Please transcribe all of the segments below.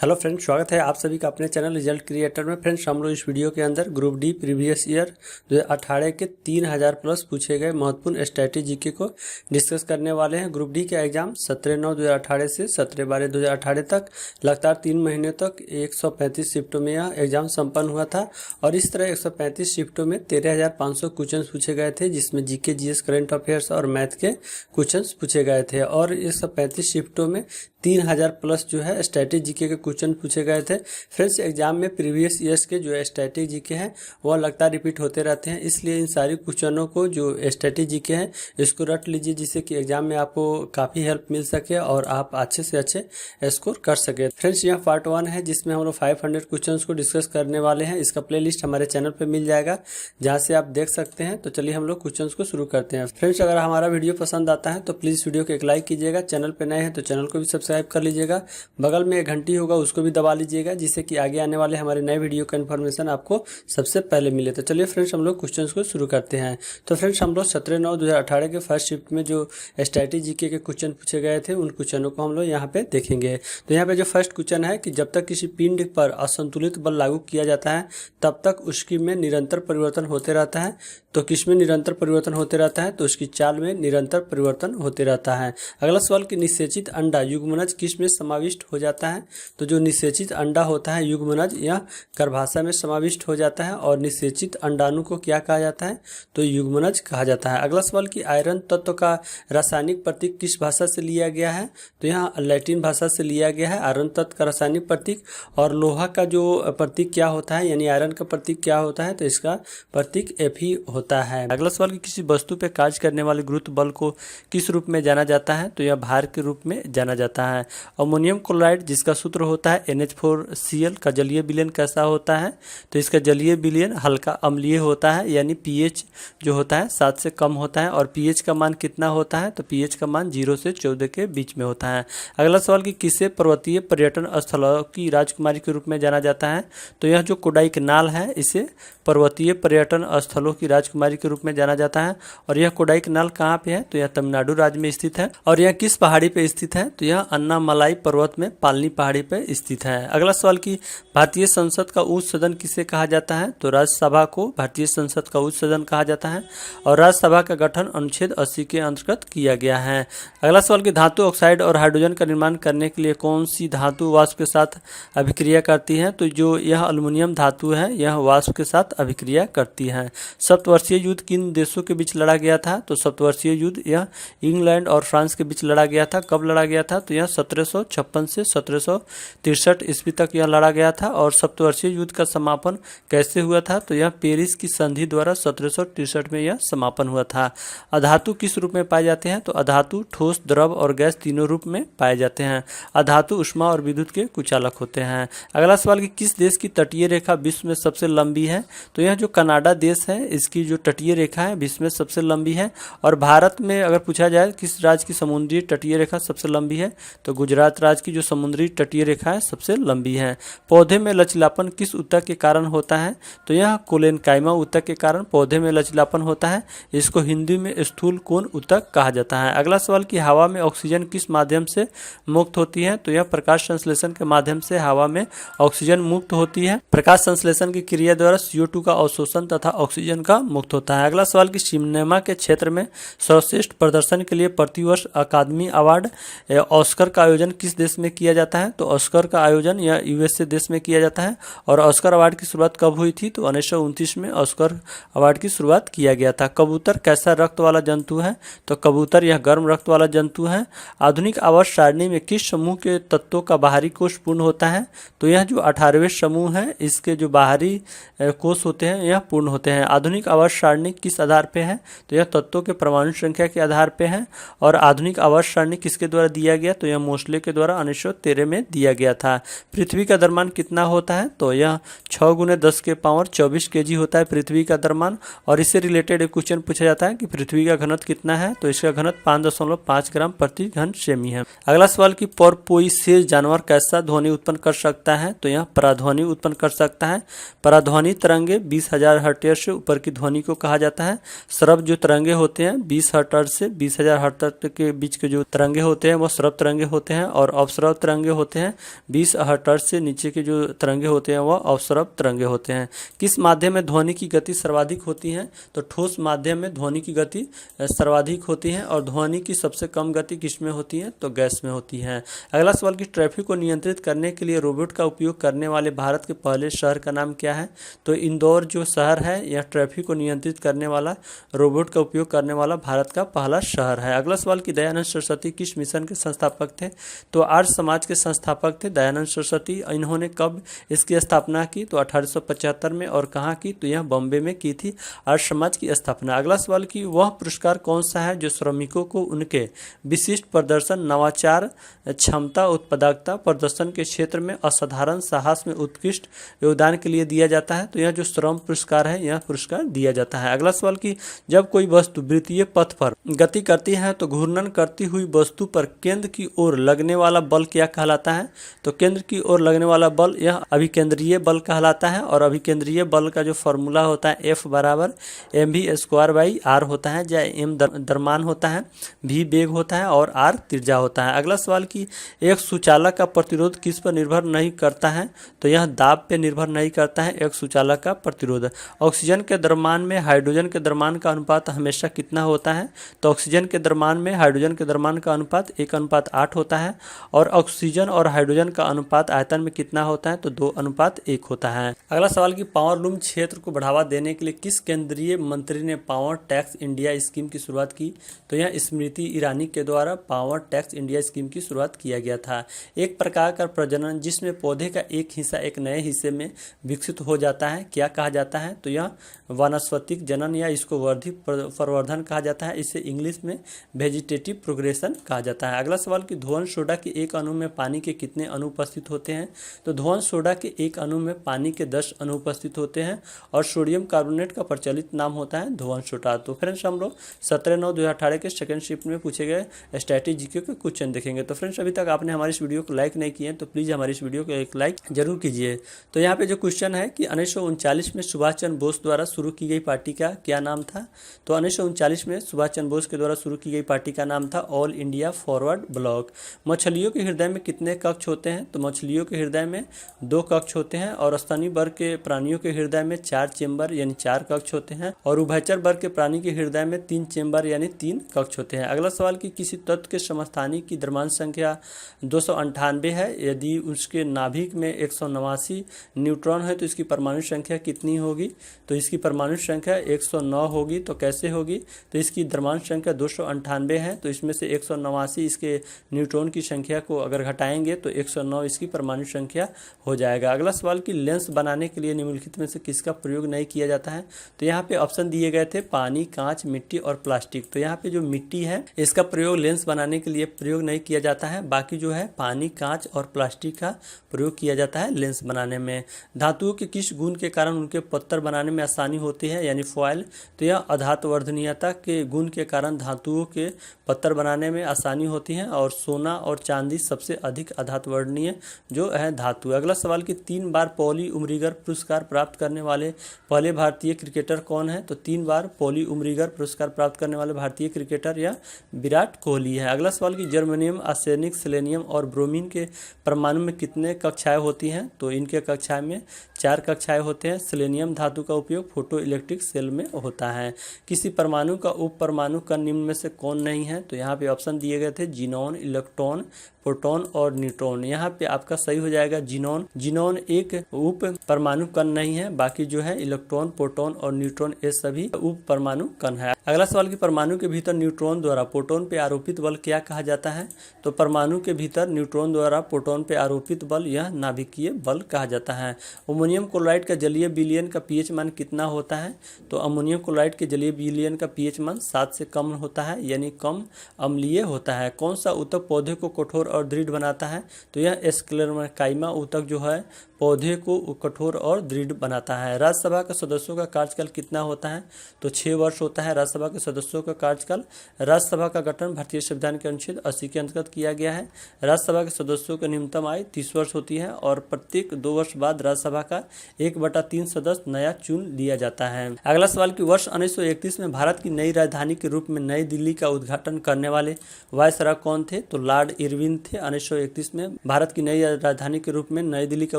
Hello friends, स्वागत है आप सभी का अपने चैनल रिजल्ट क्रिएटर में। फ्रेंड्स, हम लोग इस वीडियो के अंदर ग्रुप डी प्रीवियस ईयर 2018 के 3000 प्लस पूछे गए महत्वपूर्ण स्ट्रैटेजी जीके को डिस्कस करने वाले हैं। ग्रुप डी का एग्जाम 17/9/2018 से 17/12/2018 तक लगातार 3 महीने तक 135 शिफ्टों में यह एग्जाम संपन्न हुआ था। और इस तरह 135 शिफ्टों में 13,500 क्वेश्चन पूछे गए थे, जिसमें जीके, जीएस, करंट अफेयर्स और मैथ के क्वेश्चन पूछे गए थे। और 135 शिफ्टों में 3000 प्लस जो है स्टैटिक जीके के क्वेश्चन पूछे गए थे। फ्रेंड्स, एग्जाम में प्रीवियस ईयर्स के जो स्टैटिक जीके हैं वह लगातार रिपीट होते रहते हैं, इसलिए इन सारी क्वेश्चनों को जो स्टैटिक जीके हैं इसको रट लीजिए, जिससे कि एग्जाम में आपको काफ़ी हेल्प मिल सके और आप अच्छे से अच्छे स्कोर कर सके। फ्रेंड्स, यह पार्ट 1 है जिसमें हम लोग 500 क्वेश्चन को डिस्कस करने वाले हैं। इसका प्ले हमारे चैनल पर मिल जाएगा, जहाँ से आप देख सकते हैं। तो चलिए हम लोग क्वेश्चन को शुरू करते हैं। फ्रेंड्स, अगर हमारा वीडियो पसंद आता है तो प्लीज़ वीडियो को एक लाइक कीजिएगा। चैनल पर नए हैं तो चैनल को भी सब्सक्राइब कर लीजिएगा। बगल में एक घंटी होगा, उसको भी दबा लीजिएगा, जिससे कि आगे आने वाले हमारे नए वीडियो का इन्फॉर्मेशन आपको सबसे पहले मिले। तो चलिए फ्रेंड्स, हम लोग क्वेश्चंस को शुरू करते हैं। तो फ्रेंड्स, हम लोग 17/9/2018 के फर्स्ट शिफ्ट में जो स्ट्रैटेजी जीके के क्वेश्चन पूछे गए थे उन क्वेश्चनों को हम लोग यहाँ पे देखेंगे। तो यहाँ पे जो फर्स्ट क्वेश्चन है कि जब तक किसी पिंड पर असंतुलित बल लागू किया जाता है तब तक उसकी में निरंतर परिवर्तन होते रहता है। तो किस में निरंतर परिवर्तन होते रहता है? तो उसकी चाल में निरंतर परिवर्तन होते रहता है। अगला सवाल कि निषेचित अंडा युग्मनज किस में समाविष्ट हो जाता है? तो जो निषेचित अंडा होता है युग्मनज, यह गर्भाशय में समाविष्ट हो जाता है। और निषेचित अंडाणु को क्या कहा जाता है? तो युग्मनज कहा जाता है। अगला सवाल कि आयरन तत्व का रासायनिक प्रतीक किस भाषा से लिया गया है? तो यहाँ लैटिन भाषा से लिया गया है आयरन तत्व का रासायनिक प्रतीक। और लोहा का जो प्रतीक क्या होता है, यानी आयरन का प्रतीक क्या होता है? तो इसका प्रतीक Fe होता है। अगला सवाल कि किसी वस्तु पे कार्य करने वाले गुरुत्व बल को किस रूप में जाना जाता है? तो यह भार के रूप में जाना जाता है। अमोनियम क्लोराइड जिसका सूत्र होता है NH4Cl का जलीय विलयन कैसा होता है? तो इसका जलीय विलयन हल्का अम्लीय होता है, यानी pH जो होता है 7 से कम होता है। और pH का मान कितना होता है? तो pH का मान 0 से 14 के बीच में होता है। अगला सवाल कि किसे पर्वतीय पर्यटन स्थलों की राजकुमारी के रूप में जाना जाता है? तो यह जो कोडाईकनाल है इसे पर्वतीय पर्यटन स्थलों की राजकुमारी के रूप में जाना जाता है। और यह कोडाईकनाल कहाँ पे है? तो यह तमिलनाडु राज्य में स्थित है। और यह किस पहाड़ी पे स्थित है? तो यह अन्नामलाई पर्वत में पालनी पहाड़ी पे स्थित है। अगला सवाल कि भारतीय संसद का उच्च सदन किसे कहा जाता है? तो राज्यसभा को भारतीय संसद का उच्च सदन कहा जाता है। और राज्यसभा का गठन अनुच्छेद 80 के अंतर्गत किया गया है। अगला सवाल कि धातु ऑक्साइड और हाइड्रोजन का निर्माण करने के लिए कौन सी धातु वाष्प के साथ अभिक्रिया करती है? तो जो यह एल्युमिनियम धातु है यह वाष्प के साथ अभिक्रिया करती है। सप्तवर्षीय युद्ध किन देशों के बीच लड़ा गया था? तो सप्तवर्षीय युद्ध यह इंग्लैंड और फ्रांस के बीच लड़ा गया था। कब लड़ा गया था? तो यह 1756 से 1763 ईस्वी तक यह लड़ा गया था। और सप्तवर्षीय युद्ध का समापन कैसे हुआ था? तो यह पेरिस की संधि द्वारा 1763 में यह समापन हुआ था। अधातु किस रूप में पाए जाते हैं? तो अधातु ठोस, द्रव और गैस तीनों रूप में पाए जाते हैं। अधातु ऊष्मा और विद्युत के कुचालक होते हैं। अगला सवाल कि किस देश की तटीय रेखा विश्व में सबसे लंबी है? तो यह जो कनाडा देश है इसकी जो तटीय रेखा है विश्व में सबसे लंबी है। और भारत में अगर पूछा जाए किस राज्य की समुद्री तटीय रेखा सबसे लंबी है? तो गुजरात राज्य की जो समुद्री तटीय रेखा है सबसे लंबी है। पौधे में लचीलापन किस ऊतक के कारण होता है? तो यह कोलेनकाइमा ऊतक के कारण पौधे में लचीलापन होता है। इसको हिंदी में स्थूल कोण ऊतक कहा जाता है। अगला सवाल कि हवा में ऑक्सीजन किस माध्यम से मुक्त होती है? तो यह प्रकाश संश्लेषण के माध्यम से हवा में ऑक्सीजन मुक्त होती है। प्रकाश संश्लेषण की क्रिया द्वारा CO2 का अवशोषण तथा ऑक्सीजन का मुक्त होता है। अगला सवाल कि सिनेमा के क्षेत्र में सर्वश्रेष्ठ प्रदर्शन के लिए प्रतिवर्ष अकादमी अवार्ड ऑस्कर का आयोजन किस देश में किया जाता है? तो ऑस्कर का आयोजन यह USA देश में किया जाता है। और ऑस्कर अवार्ड की शुरुआत कब हुई थी? तो 1929 में ऑस्कर अवार्ड की शुरुआत किया गया था। कबूतर कैसा रक्त वाला जंतु है? तो कबूतर यह गर्म रक्त वाला जंतु है। आधुनिक आवर्त सारणी में किस समूह के तत्वों का बाहरी कोश पूर्ण होता है? तो यह जो 18वें समूह है इसके जो बाहरी कोश होते हैं यह पूर्ण होते हैं। आधुनिक आवर्त सारणी किस आधार पे है? तो यह तत्वों के परमाणु संख्या के आधार पे है। और आधुनिक आवर्त सारणी किसके द्वारा दिया गया? तो यह मोस्ले के द्वारा 1913 में दिया गया था। पृथ्वी का द्रव्यमान कितना होता है? तो यह 6 × 10 के पावर 24 kg होता है पृथ्वी का द्रव्यमान। और इससे रिलेटेड एक क्वेश्चन पूछा जाता है कि पृथ्वी का घनत्व कितना है? तो इसका घनत्व 5.5 ग्राम प्रति घन सेमी है। अगला सवाल कि पोरपोइसेज जानवर कैसा ध्वनि उत्पन्न कर सकता है? तो यह पराध्वनि उत्पन्न कर सकता है। पराध्वनि तरंगे 20,000 हर्ट्ज से ऊपर की ध्वनि ध्वनि को कहा जाता है। श्रव्य जो तरंगे होते हैं 20 हर्ट्ज से 20,000 हर्ट्ज के बीच के जो तरंगे होते हैं वो श्रव्य तरंगे होते हैं, और अवश्रव्य तरंगे होते हैं 20 हर्ट्ज से नीचे के जो तरंगे होते हैं वह अवश्रव्य तरंगे होते हैं। किस माध्यम में ध्वनि की गति सर्वाधिक होती है? तो ठोस माध्यम में ध्वनि की गति सर्वाधिक होती है, और ध्वनि की सबसे कम गति किस में होती है? तो गैस में होती है। अगला सवाल कि ट्रैफिक को नियंत्रित करने के लिए रोबोट का उपयोग करने वाले भारत के पहले शहर का नाम क्या है? तो इंदौर जो शहर है यह ट्रैफिक को नियंत्रित करने वाला रोबोट का उपयोग करने वाला भारत का पहला शहर है। अगला सवाल कि दयानंद सरस्वती किस मिशन के संस्थापक थे? तो आर्य समाज के संस्थापक थे दयानंद सरस्वती। इन्होंने कब इसकी स्थापना की? तो 1875 में। और कहाँ की? तो यह बॉम्बे में की थी आर्य समाज की स्थापना। अगला सवाल कि वह पुरस्कार कौन सा है जो श्रमिकों को उनके विशिष्ट प्रदर्शन, नवाचार, क्षमता, उत्पादकता, प्रदर्शन के क्षेत्र में असाधारण साहस में उत्कृष्ट योगदान के लिए दिया जाता है? तो यह जो श्रम पुरस्कार है यह पुरस्कार दिया जाता है। अगला सवाल कि जब कोई वस्तु वृत्तीय पथ पर गति करती है तो घूर्णन करती हुई वस्तु पर केंद्र की ओर लगने वाला बल क्या कहलाता है? तो केंद्र की ओर लगने वाला बल यह अभिकेंद्रीय बल कहलाता है, और अभिकेंद्रीय बल का जो फॉर्मूला होता है F बराबर mv²/r होता है, जहाँ m द्रव्यमान होता है, v वेग होता है और r त्रिज्या होता है। अगला सवाल कि एक सुचालक का प्रतिरोध किस पर निर्भर नहीं करता है? तो यह दाब पे निर्भर नहीं करता है एक सुचालक का प्रतिरोध। ऑक्सीजन के द्रव्यमान में हाइड्रोजन के द्रव्यमान का अनुपात हमेशा कितना होता है? तो ऑक्सीजन के द्रव्यमान में हाइड्रोजन के द्रव्यमान का अनुपात 1:8 होता है, और ऑक्सीजन और हाइड्रोजन का अनुपात आयतन में कितना होता है? तो 2:1 होता है। अगला सवाल कि पावरलूम क्षेत्र को बढ़ावा देने के लिए किस केंद्रीय मंत्री ने पावर टैक्स इंडिया स्कीम की शुरुआत की? तो यह स्मृति ईरानी के द्वारा पावर टैक्स इंडिया स्कीम की शुरुआत किया गया था। एक प्रकार का प्रजनन जिसमें पौधे का एक हिस्सा एक नए हिस्से में विकसित हो जाता है क्या कहा जाता है? तो यह वानस्पतिक जनन या इसको वर्धित प्रवर्धन कहा जाता है। इसे इंग्लिश में वेजिटेटिव प्रोग्रेशन कहा जाता है। अगला सवाल कि ध्रुवन सोडा के एक अणु में पानी के कितने अणु उपस्थित होते हैं? तो ध्रुवन सोडा के एक अणु में पानी के 10 अणु उपस्थित होते हैं, और सोडियम कार्बोनेट का प्रचलित नाम होता है ध्रुवन सोडा। तो फ्रेंड्स हम लोग 17/9/2018 के सेकंड शिफ्ट में पूछे गए स्ट्रैटेजी के क्वेश्चन देखेंगे। तो फ्रेंड्स अभी तक आपने हमारी इस वीडियो को लाइक नहीं किए तो प्लीज़ हमारी इस वीडियो को एक लाइक जरूर कीजिए। तो यहाँ पे जो क्वेश्चन है कि 1939 में सुभाष चंद्र बोस द्वारा शुरू की गई पार्टी का क्या नाम था? तो 1939 में सुभाष चंद्र बोस के द्वारा शुरू की गई पार्टी का नाम था ऑल इंडिया फॉरवर्ड ब्लॉक। मछलियों के हृदय में कितने कक्ष होते हैं? तो मछलियों के हृदय में 2 कक्ष होते हैं, और स्तनी वर्ग के प्राणियों के हृदय में 4 चेंबर यानी 4 कक्ष होते हैं, और उभयचर वर्ग के प्राणी के हृदय में 3 चेंबर यानी 3 कक्ष होते हैं। अगला सवाल कि किसी तत्व के समस्थानी की द्रव्यमान संख्या 298 है, यदि उसके नाभिक में 189 न्यूट्रॉन है तो इसकी परमाणु संख्या कितनी होगी? तो इसकी परमाणु संख्या 109 होगी। तो कैसे होगी? तो इसकी द्रव्यमान संख्या 298 है, तो इसमें से 189 इसके न्यूट्रॉन की संख्या को अगर घटाएंगे तो 109 इसकी परमाणु संख्या हो जाएगा। अगला सवाल कि लेंस बनाने के लिए निम्नलिखित में से किसका प्रयोग नहीं किया जाता है? तो यहाँ पे ऑप्शन दिए गए थे पानी, कांच, मिट्टी और प्लास्टिक। तो यहाँ पे जो मिट्टी है इसका प्रयोग लेंस बनाने के लिए प्रयोग नहीं किया जाता है, बाकी जो है पानी, कांच और प्लास्टिक का प्रयोग किया जाता है लेंस बनाने में। धातुओं के किस गुण के कारण उनके पत्थर बनाने में आसानी होती है यानी फॉयल? तो यह अधातुवर्धनीयता के गुण के कारण धातुओं के पत्थर बनाने में आसानी होती है, और सोना और चांदी सबसे अधिक अधातुवर्णनीय जो है धातु। अगला सवाल कि 3 बार पॉली उमरिगर पुरस्कार प्राप्त करने वाले पहले भारतीय क्रिकेटर कौन है? तो 3 बार पॉली उमरिगर पुरस्कार प्राप्त करने वाले भारतीय क्रिकेटर या विराट कोहली है। अगला सवाल कि जर्मेनियम, आर्सेनिक, सेलेनियम और ब्रोमीन के परमाणु में कितने कक्षाएं होती हैं? तो इनके कक्षाएं में 4 कक्षाएं होते हैं। सेलेनियम धातु का उपयोग फोटो इलेक्ट्रिक सेल में होता है। किसी परमाणु का उप परमाणु कण निम्न में से कौन नहीं है? तो यहाँ पे ऑप्शन दिए गए थे जिनॉन, इलेक्ट्रॉन, प्रोटॉन और न्यूट्रॉन। यहाँ पे आपका सही हो जाएगा जिनॉन। जिनॉन एक उप परमाणु कण नहीं है, बाकी जो है इलेक्ट्रॉन, प्रोटॉन और न्यूट्रॉन ये सभी उप परमाणु कण है। अगला सवाल कि परमाणु के भीतर न्यूट्रॉन द्वारा प्रोटॉन पे आरोपित बल क्या कहा जाता है? तो परमाणु के भीतर न्यूट्रॉन द्वारा प्रोटॉन पे आरोपित बल यह नाभिकीय बल कहा जाता है। अमोनियम क्लोराइड का जलीय विलयन का पीएच मान कितना होता है? तो अमोनियम क्लोराइड के जलीय विलयन का पीएच मान 7 से कम होता है, यानी कम अम्लीय होता है। कौन सा ऊतक पौधे को कठोर और दृढ़ बनाता है। तो यह स्क्लेरोकाइमा ऊतक जो है पौधे को कठोर और दृढ़ बनाता है। राज्यसभा के सदस्यों का कार्यकाल कितना होता है? तो 6 वर्ष होता है राज्यसभा के सदस्यों का कार्यकाल। राज्यसभा का गठन भारतीय संविधान के अनुच्छेद 80 के अंतर्गत किया गया है। राज्यसभा के सदस्यों की न्यूनतम आयु 30 वर्ष होती है और प्रत्येक 2 वर्ष बाद राज्यसभा का 1/3 सदस्य नया चुन लिया जाता है। अगला सवाल कि वर्ष 1931 में भारत की नई राजधानी के रूप में नई दिल्ली का उद्घाटन करने वाले वायसराय कौन थे? तो लॉर्ड इरविन थे। 1931 में भारत की नई राजधानी के रूप में नई दिल्ली का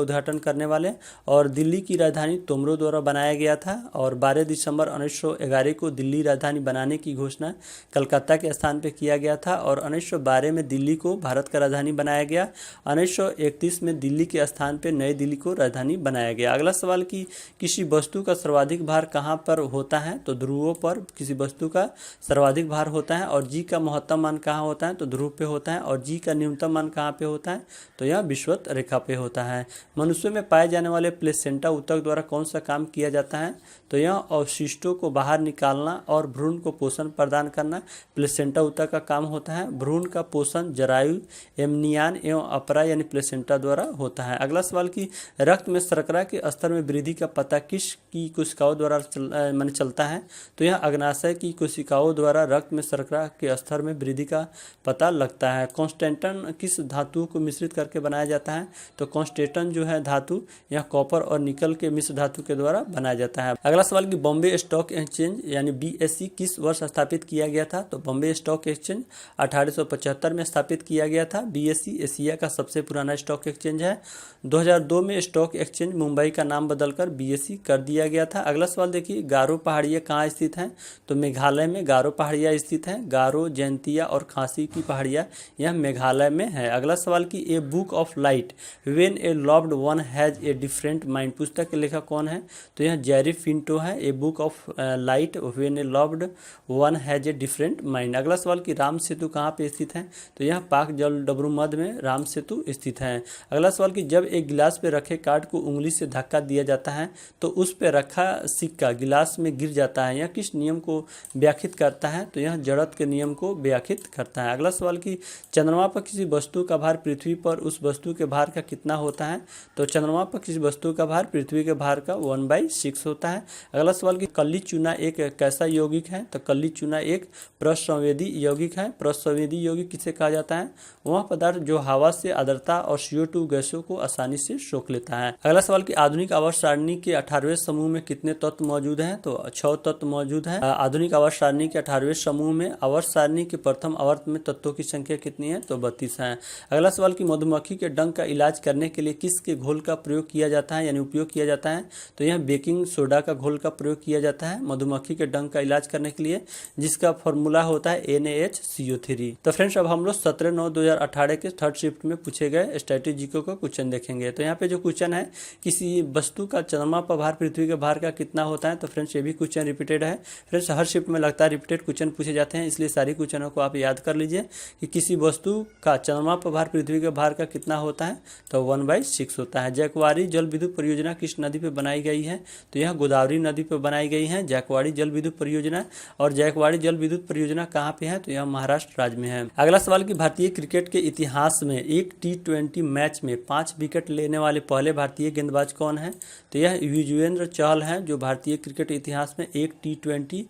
उद्घाटन करने वाले, और दिल्ली की राजधानी तोमरो द्वारा बनाया गया था। और 12 दिसंबर 1911 को दिल्ली राजधानी बनाने की घोषणा कलकत्ता के स्थान पर किया गया था और 1912 में दिल्ली को भारत का राजधानी बनाया गया। 1931 में दिल्ली के स्थान पर नई दिल्ली को राजधानी बनाया गया। अगला सवाल कि किसी वस्तु का सर्वाधिक भार कहाँ पर होता है? तो ध्रुवों पर किसी वस्तु का सर्वाधिक भार होता है। और जी का महत्तम मान कहाँ होता है? तो ध्रुव पे होता है। और जी का न्यूनतम मान कहाँ पे होता है? तो यह विषुवत रेखा पे होता है। मनुष्य में पाए जाने वाले प्लेसेंटा ऊतक द्वारा कौन सा काम किया जाता है? तो यह अवशिष्टों को बाहर निकालना और भ्रूण को पोषण प्रदान करना प्लेसेंटा ऊतक का काम होता है। भ्रूण का पोषण जरायु, एमनियान एवं अपरा यानी प्लेसेंटा द्वारा होता है। अगला सवाल कि रक्त में शर्करा के स्तर में वृद्धि का पता किस की कोशिकाओं द्वारा चलता है? तो यह अग्नाशय की कोशिकाओं द्वारा रक्त में शर्करा के स्तर में वृद्धि का पता लगता है। कॉन्स्टेंटन किस धातु को मिश्रित करके बनाया जाता है? तो कॉन्स्टेंटन जो है धातु यह कॉपर और निकल के मिश्र धातु के द्वारा बनाया जाता है। अगला सवाल कि बॉम्बे स्टॉक एक्सचेंज यानी BSE किस वर्ष स्थापित किया गया था? तो बॉम्बे स्टॉक एक्सचेंज 1875 में स्थापित किया गया था। BSE एशिया का सबसे पुराना स्टॉक एक्सचेंज है। 2002 में स्टॉक एक्सचेंज मुंबई का नाम बदलकर BSE कर दिया गया था। अगला सवाल देखिए, गारो पहाड़ियाँ कहाँ स्थित हैं? तो मेघालय में गारो पहाड़ियाँ स्थित हैं। गारो, जयंतिया और खासी की पहाड़ियाँ यह मेघालय में है। अगला सवाल कि a book of light when A loved one has a different mind, पुस्तक के लेखक कौन है? तो यह जेरी पिंटो है। A book of light when A loved one has a different mind. अगला सवाल कि राम सेतु कहाँ पे स्थित है? तो यह पाक जल डबरू मध्य में राम सेतु स्थित है। अगला सवाल कि जब एक गिलास पे रखे कार्ड को उंगली से धक्का दिया जाता है तो उस पे रखा सिक्का गिलास में गिर जाता है, यह किस नियम को व्याख्यात करता है? तो यह जड़त्व के नियम को व्याख्यात करता है। अगला सवाल कि चंद्रमा पर किसी वस्तु का भार पृथ्वी पर उस वस्तु के भार का कितना होता है? तो चंद्रमा पर किसी वस्तु का भार पृथ्वी के भार का 1/6 होता है। अगला सवाल कि कली चूना एक कैसा यौगिक है? तो कली चूना एक प्रसंवेदी यौगिक है। प्रसंवेदी यौगिक किसे कहा जाता है? वह पदार्थ जो हवा से आर्द्रता और CO2 गैसों को आसानी से सोख लेता है। अगला सवाल कि आधुनिक आवर्त सारणी के 18वें समूह में कितने तत्व मौजूद हैं? तो 6 तत्व मौजूद हैं। आधुनिक आवर्त सारणी के 18वें समूह में आवर्त सारणी के प्रथम आवर्त में तत्वों की संख्या कितनी है? तो 32 है। अगला सवाल कि मधुमक्खी के डंक का इलाज करने के लिए किसके घोल का प्रयोग किया जाता है यानी उपयोग किया जाता है? तो यह बेकिंग सोडा का घोल का प्रयोग किया जाता है मधुमक्खी के डंक का इलाज करने के लिए, जिसका फॉर्मूला होता है NaHCO3। तो फ्रेंड्स अब हम लोग 17/9/2018 के थर्ड शिफ्ट में पूछे गए स्ट्रेटेजिकों का क्वेश्चन देखेंगे। तो यहाँ पे जो क्वेश्चन है, किसी वस्तु का चंद्रमा पर भार पृथ्वी के भार का कितना होता है? तो फ्रेंड्स ये भी क्वेश्चन रिपीटेड है। फ्रेंड्स हर शिफ्ट में लगता है रिपीटेड क्वेश्चन पूछे जाते हैं, इसलिए सारी क्वेश्चनों को आप याद कर लीजिए कि किसी वस्तु का चंद्रमा पर भार पृथ्वी के भार का कितना होता है? तो 1/6 होता है। जैकवाड़ी जल विद्युत परियोजना किस नदी पर बनाई गई है? तो यह गोदावरी नदी पर बनाई गई है जैकवाड़ी जल विद्युत परियोजना। और जैकवाड़ी जल विद्युत परियोजना कहाँ पे है? तो यह महाराष्ट्र राज्य में है। अगला सवाल कि भारतीय क्रिकेट के इतिहास में एक T20 मैच में 5 विकेट लेने वाले पहले भारतीय गेंदबाज कौन है? तो यह युजवेंद्र चहल हैं, जो भारतीय क्रिकेट इतिहास में एक T20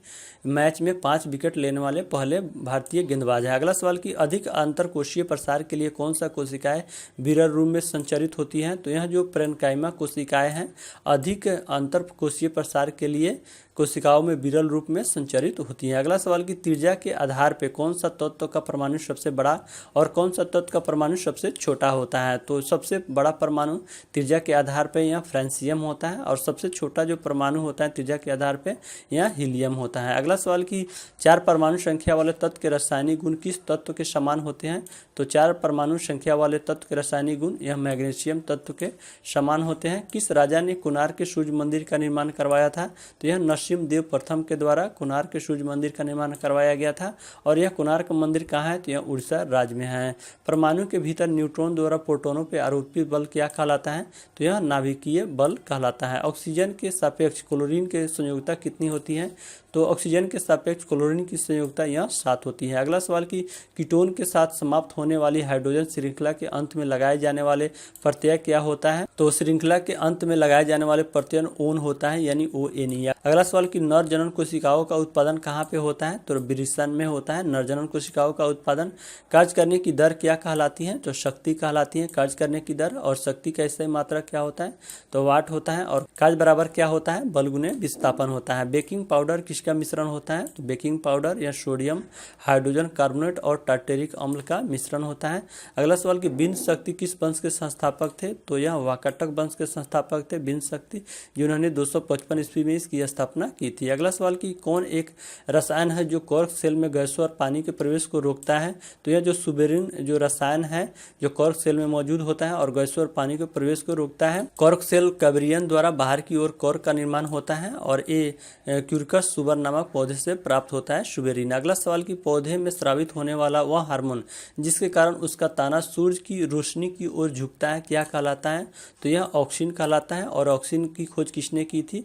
मैच में 5 विकेट लेने वाले पहले भारतीय गेंदबाज है। अगला सवाल कि अधिक अंतरकोशीय प्रसार के लिए कौन सा कोशिकाएं विरल रूप में संचरित होती हैं? तो यह जो पेरेन्काइमा कोशिकाएं हैं अधिक अंतरकोशीय प्रसार के लिए कोशिकाओं में विरल रूप में संचरित होती हैं। अगला सवाल कि त्रिज्या के आधार पर कौन सा तत्व का परमाणु सबसे बड़ा और कौन सा तत्व का परमाणु सबसे छोटा होता है? तो सबसे बड़ा परमाणु त्रिज्या के आधार पर यह फ्रांसियम होता है और सबसे छोटा जो परमाणु होता है त्रिज्या के आधार पर यह हीलियम होता है। अगला सवाल कि 4 परमाणु संख्या वाले तत्व के रासायनिक गुण किस तत्व के समान होते हैं? तो 4 परमाणु संख्या वाले तत्व के रासायनिक गुण यह मैग्नीशियम तत्व के समान होते हैं। किस राजा ने कोणार्क के सूर्य मंदिर का निर्माण करवाया था? तो यह नरसिम्हदेव प्रथम के द्वारा कोणार्क के सूर्य मंदिर का निर्माण करवाया गया था। और यह कोणार्क मंदिर कहाँ है? तो यह उड़ीसा राज्य में है। परमाणु के भीतर न्यूट्रॉन द्वारा प्रोटॉनों पर आरोपित बल क्या कहलाता है? तो यह नाभिकीय बल कहलाता है। ऑक्सीजन के सापेक्ष क्लोरीन की संयोजकता कितनी होती है? तो ऑक्सीजन के सापेक्ष क्लोरीन की संयोजकता यहाँ 7 होती है। अगला सवाल कि कीटोन के साथ समाप्त होने वाली हाइड्रोजन श्रृंखला के अंत में लगाए जाने वाले प्रत्यय क्या होता है? तो श्रृंखला के अंत में लगाए जाने वाले प्रत्यय ओन होता है, यानी ONE। अगला सवाल कि नर जनन कोशिकाओं का उत्पादन कहाँ पे होता है? तो वृषण में होता है नर जनन कोशिकाओं का उत्पादन। कार्य करने की दर क्या कहलाती है? तो शक्ति कहलाती है कार्य करने की दर। और शक्ति का सही मात्रा क्या होता है? तो वाट होता है। और कार्य बराबर क्या होता है? बल गुने विस्थापन होता है। बेकिंग पाउडर किसका मिश्रण होता है? तो बेकिंग पाउडर या सोडियम हाइड्रोजन कार्बोनेट और टार्टेरिक अम्ल का मिश्रण होता है। अगला सवाल कि बिंद शक्ति किस वंश के संस्थापक थे? तो यह वाकाटक वंश के संस्थापक थे बिंद शक्ति, जिन्होंने 255 ईस्वी में इसकी स्थापना की थी। अगला सवाल कि कौन एक रसायन है जो कॉर्क सेल में गैसों और पानी के प्रवेश को रोकता है? तो यह जो सुबेरिन जो रसायन है जो कॉर्क सेल में मौजूद होता है और गैसों और पानी के प्रवेश को रोकता है। कॉर्क सेल कैब्रियन द्वारा बाहर की ओर कॉर्क का निर्माण होता है और ये क्यूरकस सुबर नामक पौधे से प्राप्त होता है सुबेरिन। अगला सवाल कि पौधे में स्रावित होने वाला वह हार्मोन जिसके कारण उसका ताना सूर्य की रोशनी की ओर झुकता है क्या कहलाता है? तो यह ऑक्सिन कहलाता है। और ऑक्सिन की खोज किसने की थी?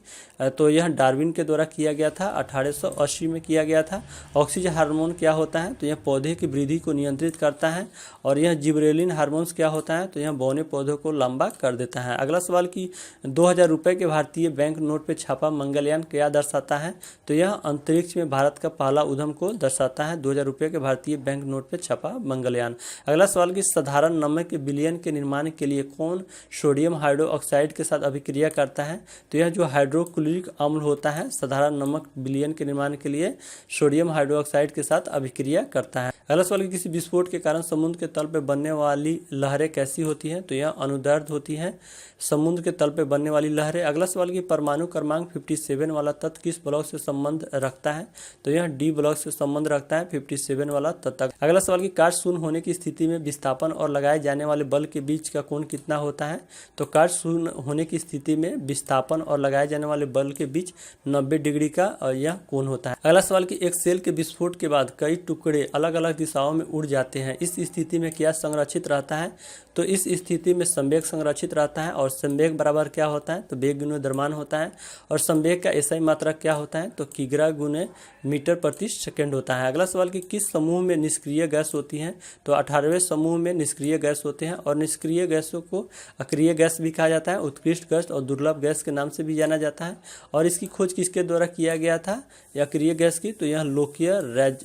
तो यह डार्विन के द्वारा किया गया था, 1880 में किया गया था। ऑक्सीजन हार्मोन क्या होता है? तो यह पौधे की वृद्धि को नियंत्रित करता है। और यह जिबरेलिन हार्मोन्स क्या होता है? तो यह बौने पौधों को लंबा कर देता है। अगला सवाल कि 2000 रुपये के भारतीय बैंक नोट पे छापा मंगलयान क्या दर्शाता है? तो यह अंतरिक्ष में भारत का पहला उद्यम को दर्शाता है। 2000 रुपये के भारतीय बैंक नोट पे छपा मंगलयान। अगला सवाल कि साधारण नमक के विलयन के निर्माण के लिए कौन सोडियम हाइड्रोक्साइड के साथ अभिक्रिया करता है? तो यह जो हाइड्रोक्लोरिक अम्ल होता है साधारण नमक विलयन के निर्माण के लिए सोडियम हाइड्रोक्साइड के साथ अभिक्रिया करता है। अगला सवाल कि किसी विस्फोट के कारण समुद्र के तल पर बनने वाली लहरें कैसी होती हैं? तो यह अनुदैर्ध्य होती है समुद्र के तल पर बनने वाली लहरें। अगला सवाल कि परमाणु क्रमांक 57 वाला तत्व किस ब्लॉक से संबंध रखता है? तो यह डी ब्लॉक से संबंध रखता है 57 वाला तत्व। अगला सवाल कि कार्य शून्य होने की स्थिति में विस्थापन और लगाए जाने वाले बल के बीच का कोण कितना होता है? तो कार्य शून्य होने की स्थिति में विस्थापन और लगाए जाने वाले बल के बीच 90 डिग्री का यह कोण होता है। अगला सवाल कि एक सेल के विस्फोट के बाद कई टुकड़े अलग अलग दिशाओं में उड़ जाते हैं, इस स्थिति में क्या संरक्षित रहता है? तो इस स्थिति में संवेग संरक्षित रहता है। और संवेग बराबर क्या होता है? तो वेग गुने द्रव्यमान होता है। और संवेग का एसआई मात्रा क्या होता है? तो किग्रा गुने मीटर प्रति सेकंड होता है। अगला सवाल कि किस समूह में निष्क्रिय गैस होती है? तो 18वें समूह में निष्क्रिय गैस होते हैं। और निष्क्रिय गैसों को अक्रिय गैस भी कहा जाता है, उत्कृष्ट गैस और दुर्लभ गैस के नाम से भी जाना जाता है। और इसकी खोज किसके द्वारा किया गया था अक्रिय गैस की? तो यह लोकीय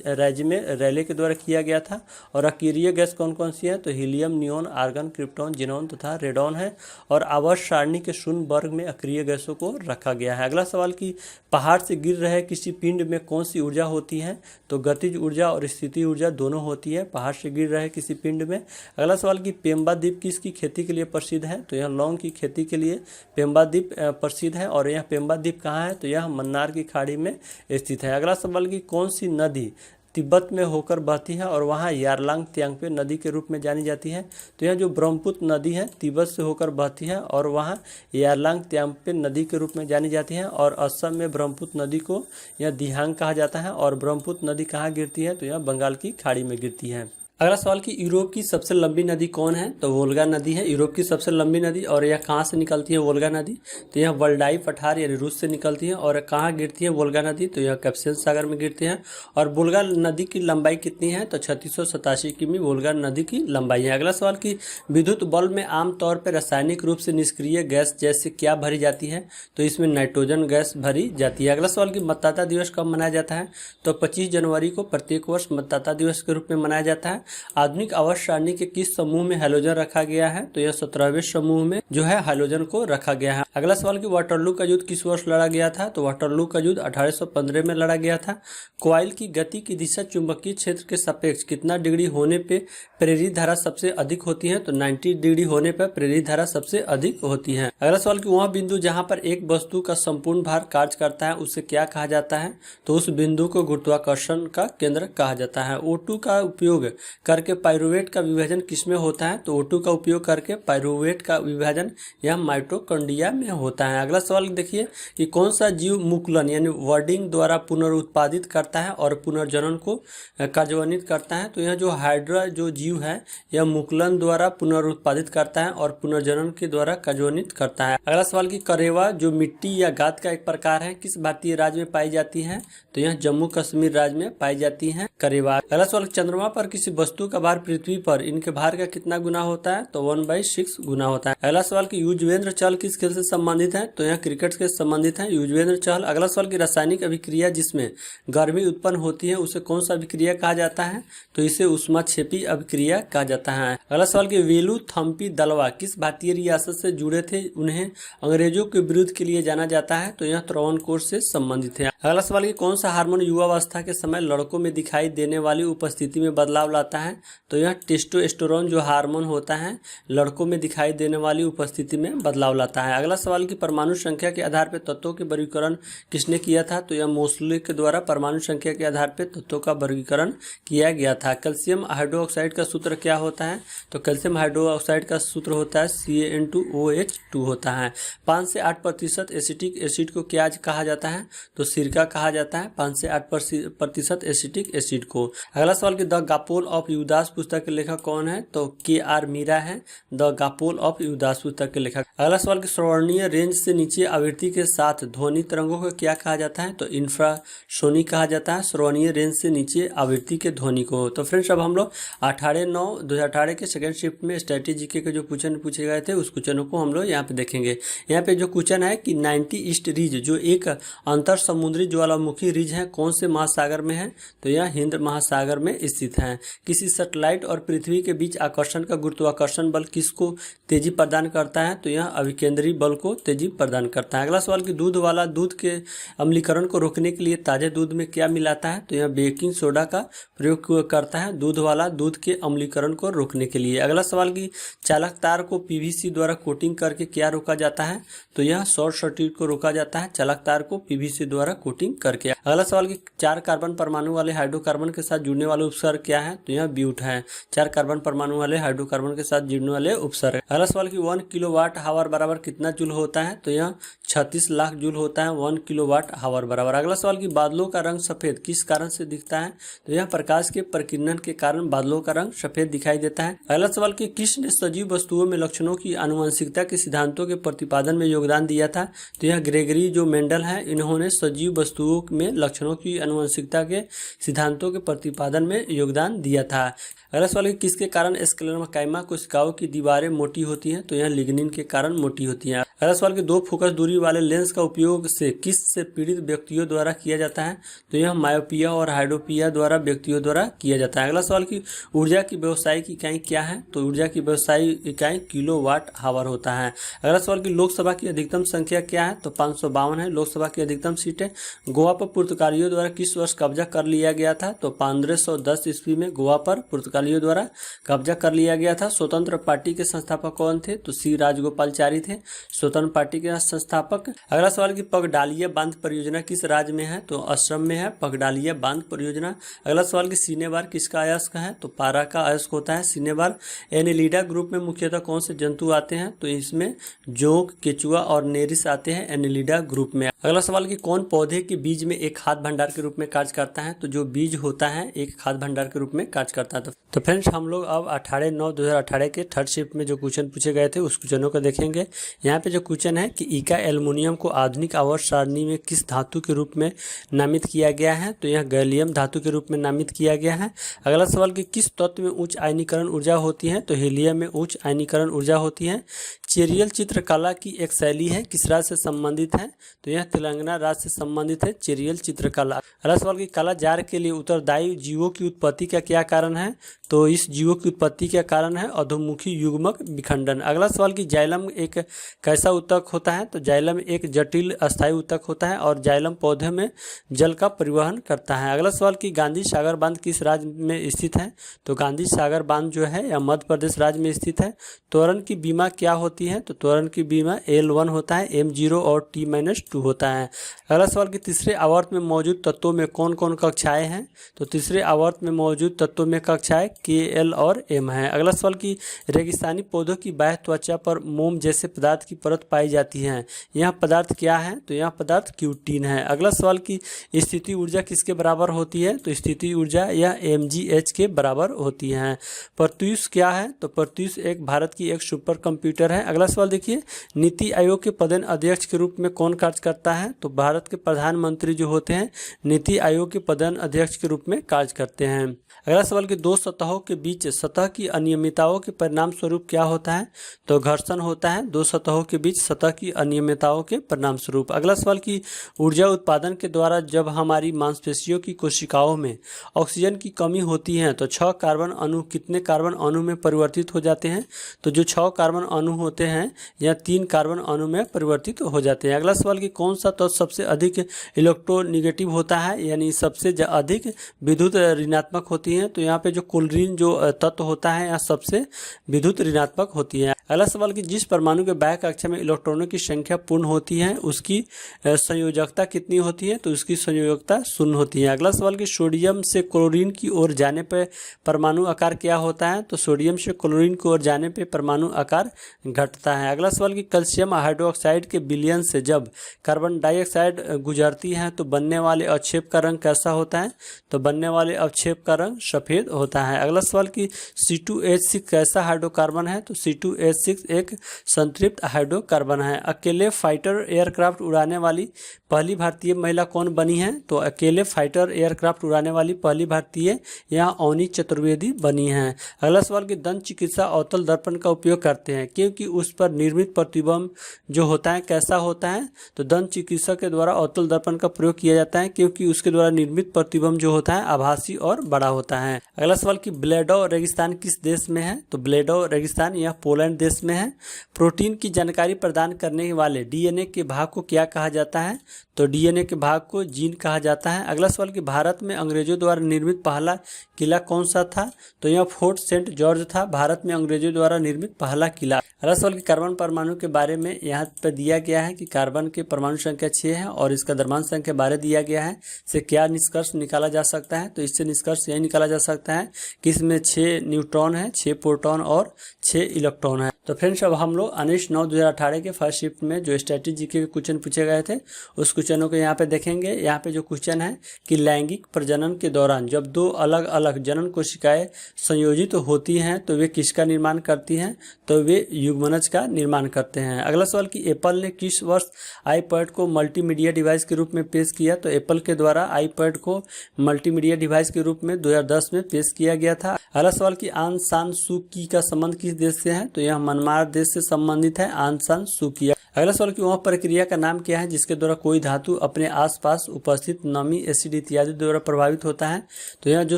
रैजमे रैले के द्वारा किया गया था। और अक्रिय गैस कौन कौन सी है? तो helium, neon, argon, krypton, xenon तथा रेडॉन है। और आवर्त सारणी के शून्य वर्ग में अक्रिय गैसों को रखा गया है। अगला सवाल कि पहाड़ से गिर रहे किसी पिंड में कौन सी ऊर्जा होती है? तो गतिज ऊर्जा और स्थिति ऊर्जा दोनों होती है पहाड़ से गिर रहे किसी पिंड में। अगला सवाल कि पेम्बा द्वीप किसकी खेती के लिए प्रसिद्ध है? तो यह लौंग की खेती के लिए पेम्बा द्वीप प्रसिद्ध है। और यह पेम्बा द्वीप कहाँ है? तो यह मन्नार की खाड़ी में स्थित है। अगला सवाल कि कौन सी नदी तिब्बत में होकर बहती है और वहाँ यारलांग त्यांगपे नदी के रूप में जानी जाती है? तो यह जो ब्रह्मपुत्र नदी है तिब्बत से होकर बहती है और वहाँ यारलांग त्यांगपे नदी के रूप में जानी जाती है। और असम में ब्रह्मपुत्र नदी को यह दिहांग कहा जाता है। और ब्रह्मपुत्र नदी कहाँ गिरती है? तो यह बंगाल की खाड़ी में गिरती है। अगला सवाल कि यूरोप की सबसे लंबी नदी कौन है? तो वोल्गा नदी है यूरोप की सबसे लंबी नदी। और यह कहाँ से निकलती है वोल्गा नदी? तो यह वल्डाई पठार यानी रूस से निकलती है। और कहाँ गिरती है वोल्गा नदी? तो यह कैस्पियन सागर में गिरती है। और वोल्गा नदी की लंबाई कितनी है? तो 3687 किमी वोल्गा नदी की लंबाई है। अगला सवाल कि विद्युत बल्ब में आमतौर पर रासायनिक रूप से निष्क्रिय गैस जैसे क्या भरी जाती है? तो इसमें नाइट्रोजन गैस भरी जाती है। अगला सवाल कि मतदाता दिवस कब मनाया जाता है? तो 25 जनवरी को प्रत्येक वर्ष मतदाता दिवस के रूप में मनाया जाता है। आधुनिक आवर्त सारणी के किस समूह में हैलोजन रखा गया है? तो यह 17वें समूह में जो है हैलोजन को रखा गया है। अगला सवाल कि वाटरलू का युद्ध किस वर्ष लड़ा गया था? तो वाटरलू का युद्ध 1815 में लड़ा गया था। कॉइल की गति की दिशा चुंबकीय क्षेत्र के सापेक्ष कितना डिग्री होने पे प्रेरित धारा सबसे अधिक होती है? तो 90 डिग्री होने पर प्रेरित धारा सबसे अधिक होती है। अगला सवाल कि वह बिंदु जहां पर एक वस्तु का संपूर्ण भार कार्य करता है उसे क्या कहा जाता है? तो उस बिंदु को गुरुत्वाकर्षण का केंद्र कहा जाता है। O2 का उपयोग करके पाइरूवेट का विभाजन किसमें होता है? तो O2 का उपयोग करके पाइरूवेट का विभाजन यह माइटोकॉन्ड्रिया में होता है। अगला सवाल देखिए कि कौन सा जीव मुकुलन यानी वर्डिंग द्वारा पुनरुत्पादित करता है और पुनर्जनन को कार्यान्वित करता है? तो यह जो हाइड्रा जो जीव है यह मुकुलन द्वारा पुनरुत्पादित करता है और पुनर्जनन के द्वारा कार्यान्वित करता है। अगला सवाल की करेवा जो मिट्टी या गाद का एक प्रकार है किस भारतीय राज्य में पाई जाती है? तो यह जम्मू कश्मीर राज्य में पाई जाती है करेवा। अगला सवाल चंद्रमा पर किसी वस्तु का भार पृथ्वी पर इनके भार का कितना गुना होता है? तो 1/6 गुना होता है। अगला सवाल की युजवेंद्र चहल किस खेल से संबंधित है? तो यह क्रिकेट से संबंधित है युजवेंद्र चहल। अगला सवाल की रासायनिक अभिक्रिया जिसमें गर्मी उत्पन्न होती है उसे कौन सा अभिक्रिया कहा जाता है? तो इसे ऊष्माक्षेपी अभिक्रिया कहा जाता है। अगला सवाल की वेलु थम्पी दलवा किस भारतीय रियासत से जुड़े थे? उन्हें अंग्रेजों के विरुद्ध के लिए जाना जाता है। तो यह त्रावणकोर से संबंधित है। अगला सवाल की कौन सा हार्मोन युवावस्था के समय लड़कों में दिखाई देने वाली उपस्थिति में बदलाव लाता है? तो यह टेस्टोस्टेरोन जो हार्मोन होता है लड़कों में दिखाई देने वाली उपस्थिति में बदलाव लाता है। अगला सवाल की परमाणु संख्या के आधार पर तत्वों के वर्गीकरण किसने किया था? तो यह मोसले के द्वारा परमाणु संख्या के आधार पर तत्वों का वर्गीकरण किया गया था। कैल्शियम हाइड्रोक्साइड का सूत्र क्या होता है? तो कैल्शियम हाइड्रोक्साइड का सूत्र होता है CaN2OH2 होता है। 5 से 8% एसिटिक एसिड को क्या कहा जाता है? तो सिरका कहा जाता है 5 से 8% एसिटिक एसिड को। अगला सवाल की द गापोल ऑफ युवदास पुस्तक के लेखक कौन है? तो KR मीरा है द गापोल ऑफ युवदास पुस्तक के लेखक। अगला सवाल की श्रवणीय रेंज से नीचे आवृत्ति के साथ ध्वनि तरंगों को क्या कहा जाता है? तो इंफ्रासोनिक कहा जाता है श्रवणीय रेंज से नीचे आवृत्ति के ध्वनि को। तो फ्रेंड्स अब हम लोग 18/9/2018 के सेकंड शिफ्ट में स्ट्रेटेजी के जो क्वेश्चन पूछे गए थे उस क्वेश्चनों को हम लोग यहाँ पे देखेंगे। यहाँ पे जो क्वेश्चन है कि 90 ईस्ट रिज जो एक अंतर समुद्री ज्वालामुखी रिज है कौन से महासागर में है? तो यह हिंद महासागर में स्थित है। किसी सैटेलाइट और पृथ्वी के बीच आकर्षण का गुरुत्वाकर्षण बल किसको तेजी प्रदान करता है? तो यह अभिकेंद्री बल को तेजी प्रदान करता है। अगला सवाल की दूध वाला दूध के अम्लीकरण को रोकने के लिए ताजे दूध में क्या मिलाता है? तो यह बेकिंग सोडा का प्रयोग करता है दूध वाला दूध के अम्लीकरण को रोकने के लिए। अगला सवाल की चालक तार को PVC द्वारा कोटिंग करके क्या रोका जाता है? तो यह शॉर्ट सर्किट को रोका जाता है चालक तार को PVC द्वारा कोटिंग करके। अगला सवाल की 4 कार्बन परमाणु वाले हाइड्रोकार्बन के साथ जुड़ने वाले उपसर्ग क्या है? तो यह ब्यूट है 4 कार्बन परमाणु वाले हाइड्रोकार्बन के साथ जुड़ने वाले उपसर्ग। अगला सवाल की 1 किलोवाट हावर बराबर कितना जूल होता है? तो यह 36 लाख जूल होता है 1 किलोवाट हावर बराबर। अगला सवाल की बादलों का रंग सफेद किस कारण से दिखता है? तो यह प्रकाश के प्रकीर्णन के कारण बादलों का रंग सफेद दिखाई देता है। अगला सवाल की किसने सजीव वस्तुओं में लक्षणों की आनुवंशिकता के सिद्धांतों के प्रतिपादन में योगदान दिया था? तो यह ग्रेगरी जो मेंडल है इन्होंने सजीव वस्तुओं में लक्षणों की आनुवंशिकता के सिद्धांतों के प्रतिपादन में योगदान दिया था। अगला सवाल किसके कारण स्क्लेरोकाइमा कोशिकाओं की दीवारें मोटी होती हैं? तो यह लिग्निन के कारण मोटी होती हैं। अगला सवाल की 2 फोकस दूरी वाले लेंस का उपयोग से किस से पीड़ित व्यक्तियों द्वारा किया जाता है? तो यह मायोपिया और हाइड्रोपिया द्वारा व्यक्तियों द्वारा किया जाता है। अगला सवाल की ऊर्जा की व्यावसायिक इकाई क्या है? तो ऊर्जा की व्यावसायिक इकाई किलोवाट हावर होता है। अगला सवाल की लोकसभा की अधिकतम संख्या क्या है? तो 552 है लोकसभा की अधिकतम सीटें। गोवा पर पुर्तगालियों द्वारा किस वर्ष कब्जा कर लिया गया था? तो 1510 ईस्वी में गोवा पर पुर्तगालियों द्वारा कब्जा कर लिया गया था। स्वतंत्र पार्टी के संस्थापक कौन थे? तो C राजगोपालचारी थे स्वतंत्र पार्टी के संस्थापक। अगला सवाल की पगडालिया बांध परियोजना किस राज्य में है? तो असम में है पगडालिया बांध परियोजना। अगला सवाल की सिनेबार किसका अयस्क है? तो पारा का अयस्क होता है सिनेबार। एनेलिडा ग्रुप में मुख्यतः कौन से जंतु आते हैं? तो इसमें जोंक, केचुआ और नेरिस आते हैं एनेलिडा ग्रुप में। अगला सवाल की कौन पौधे के बीज में एक खाद्य भंडार के रूप में कार्य करता है? तो जो बीज होता है एक खाद्य भंडार के रूप में कार्य करता है। तो फ्रेंड्स हम लोग अब 18/9/2018 के थर्ड शिफ्ट में जो क्वेश्चन पूछे गए थे उस क्वेश्चनों को देखेंगे। यहाँ पे जो क्वेश्चन है कि इका एल्युमिनियम को आधुनिक आवर्त सारणी में किस धातु के रूप में नामित किया गया है? तो यह गैलियम धातु के रूप में नामित किया गया है। अगला सवाल कि किस तत्व में उच्च आयनीकरण ऊर्जा होती है? तो हीलियम में उच्च आयनीकरण ऊर्जा होती है। चेरियल चित्रकला की एक शैली है किस राज्य से संबंधित है? तो यह तेलंगाना राज्य से संबंधित है चेरियल चित्रकला। अगला सवाल कि काला जार के लिए उत्तरदायी जीवों की उत्पत्ति का क्या कारण है? तो इस जीवों की उत्पत्ति का कारण है अधोमुखी युग्मक विखंडन। अगला सवाल कि जाइलम एक कैसा उत्तक होता है? तो जाइलम एक जटिल अस्थायी उत्तक होता है और जाइलम पौधे में जल का परिवहन करता है। अगला सवाल कि गांधी सागर बांध किस राज्य में स्थित है? तो गांधी सागर बांध जो है यह मध्य प्रदेश राज्य में स्थित है। त्वरण की बीमा क्या होती होती हैं? तो त्वरण की बीमा L1 होता है, M0 और T-2 होता है। अगला सवाल कि तीसरे आवर्त में मौजूद तत्वों में कौन कौन कक्षाएं हैं? तो तीसरे आवर्त में मौजूद तत्वों में कक्षाएं K, L और M हैं। अगला सवाल कि रेगिस्तानी पौधों की बाह्य त्वचा पर मोम जैसे पदार्थ की परत पाई जाती है, यह पदार्थ क्या है? तो यह पदार्थ क्यूटीन है। अगला सवाल कि स्थिति ऊर्जा किसके बराबर होती है? तो स्थिति ऊर्जा यह mgh के बराबर होती है। प्रत्यूष क्या है? तो प्रत्यूष एक भारत की एक सुपर कंप्यूटर है। अगला सवाल देखिए, नीति आयोग के पदेन अध्यक्ष के रूप में कौन कार्य करता है? तो भारत के प्रधानमंत्री जो होते हैं नीति आयोग के पदेन अध्यक्ष के रूप में कार्य करते हैं। अगला सवाल कि दो सतहों के बीच सतह की अनियमितताओं के परिणाम स्वरूप क्या होता है? तो घर्षण होता है। दो सतहों के बीच सतह की अनियमितताओं के परिणाम स्वरूप। अगला सवाल कि ऊर्जा उत्पादन के द्वारा जब हमारी मांसपेशियों की कोशिकाओं में ऑक्सीजन की कमी होती है तो 6 कार्बन अणु कितने कार्बन अणु में परिवर्तित हो जाते हैं? तो जो 6 कार्बन अणु होते हैं यह 3 कार्बन अणु में परिवर्तित हो जाते हैं। अगला सवाल कि कौन सा तत्व सबसे अधिक इलेक्ट्रोनिगेटिव होता है, यानी सबसे अधिक विद्युत ऋणात्मक होती है? तो यहाँ पे जो क्लोरीन जो तत्व होता है यह सबसे विद्युत ऋणात्मक होती है। अगला सवाल कि जिस परमाणु के बाह्य कक्षा में इलेक्ट्रॉनों की संख्या पूर्ण होती है उसकी संयोजकता कितनी होती है? तो उसकी संयोजकता 0 होती है। अगला सवाल कि सोडियम से क्लोरीन की ओर जाने पर परमाणु आकार क्या होता है? तो सोडियम से क्लोरीन की ओर जाने पर परमाणु आकार घटता है। अगला सवाल कि कैल्शियम हाइड्रोक्साइड के विलयन से जब कार्बन डाइऑक्साइड गुजरती है तो बनने वाले अवक्षेप का रंग कैसा होता है? तो बनने वाले अवक्षेप का रंग सफेद होता है। अगला सवाल कि C2H6 कैसा हाइड्रोकार्बन है? तो C2H6 एक संतृप्त हाइड्रोकार्बन है। अकेले फाइटर एयरक्राफ्ट उड़ाने वाली पहली भारतीय महिला कौन बनी है? तो अकेले फाइटर एयरक्राफ्ट उड़ाने वाली पहली भारतीय यहाँ अवनी चतुर्वेदी बनी है। अगला सवाल कि दंत चिकित्सा अवतल दर्पण का उपयोग करते हैं क्योंकि उस पर निर्मित प्रतिबिंब जो होता है कैसा होता है? तो दंत चिकित्सा के द्वारा अवतल दर्पण का प्रयोग किया जाता है क्योंकि उसके द्वारा निर्मित प्रतिबिंब जो होता है आभासी और बड़ा होता है। अगला सवाल कि ब्लेडो रेगिस्तान किस देश में है? तो ब्लेडो रेगिस्तान यह पोलैंड देश में है। प्रोटीन की जानकारी प्रदान करने वाले डीएनए के भाग को क्या कहा जाता है? तो डीएनए के भाग को जीन कहा जाता है। अगला सवाल कि भारत में अंग्रेजों द्वारा निर्मित पहला किला कौन सा था? तो यह फोर्ट सेंट जॉर्ज था, भारत में अंग्रेजों द्वारा निर्मित पहला किला। अगला सवाल कि कार्बन परमाणु के बारे में यहाँ पर दिया गया है कि कार्बन के परमाणु संख्या 6 है और इसका द्रव्यमान संख्या 12 दिया गया है। से क्या निष्कर्ष निकाला जा सकता है? तो इससे निष्कर्ष यही निकाला जा सकता है कि इसमें 6 न्यूट्रॉन है, 6 प्रोटॉन और 6 इलेक्ट्रॉन है। तो फ्रेंड्स अब हम लोग 19/9/2018 के फर्स्ट शिफ्ट में जो स्ट्रेटेजी के क्वेश्चन पूछे गए थे उस क्वेश्चनों को यहाँ पे देखेंगे। यहाँ पे जो क्वेश्चन है कि लैंगिक प्रजनन के दौरान जब 2 अलग अलग जनन कोशिकाएं संयोजित होती हैं तो वे किसका निर्माण करती हैं? तो वे युग्मनज का निर्माण करते हैं। अगला सवाल कि एप्पल ने किस वर्ष आईपैड को मल्टीमीडिया डिवाइस के रूप में पेश किया? तो एप्पल के द्वारा आईपैड को मल्टीमीडिया डिवाइस के रूप में 2010 में पेश किया गया था। अगला सवाल कि आंग सान सू की का संबंध किस देश से है? तो यह म्यांमार देश से संबंधित है आंग सान सू की। अगला सवाल कि वह प्रक्रिया का नाम क्या है जिसके द्वारा कोई धातु अपने आसपास उपस्थित नमी, एसिड इत्यादि द्वारा प्रभावित होता है? तो यह जो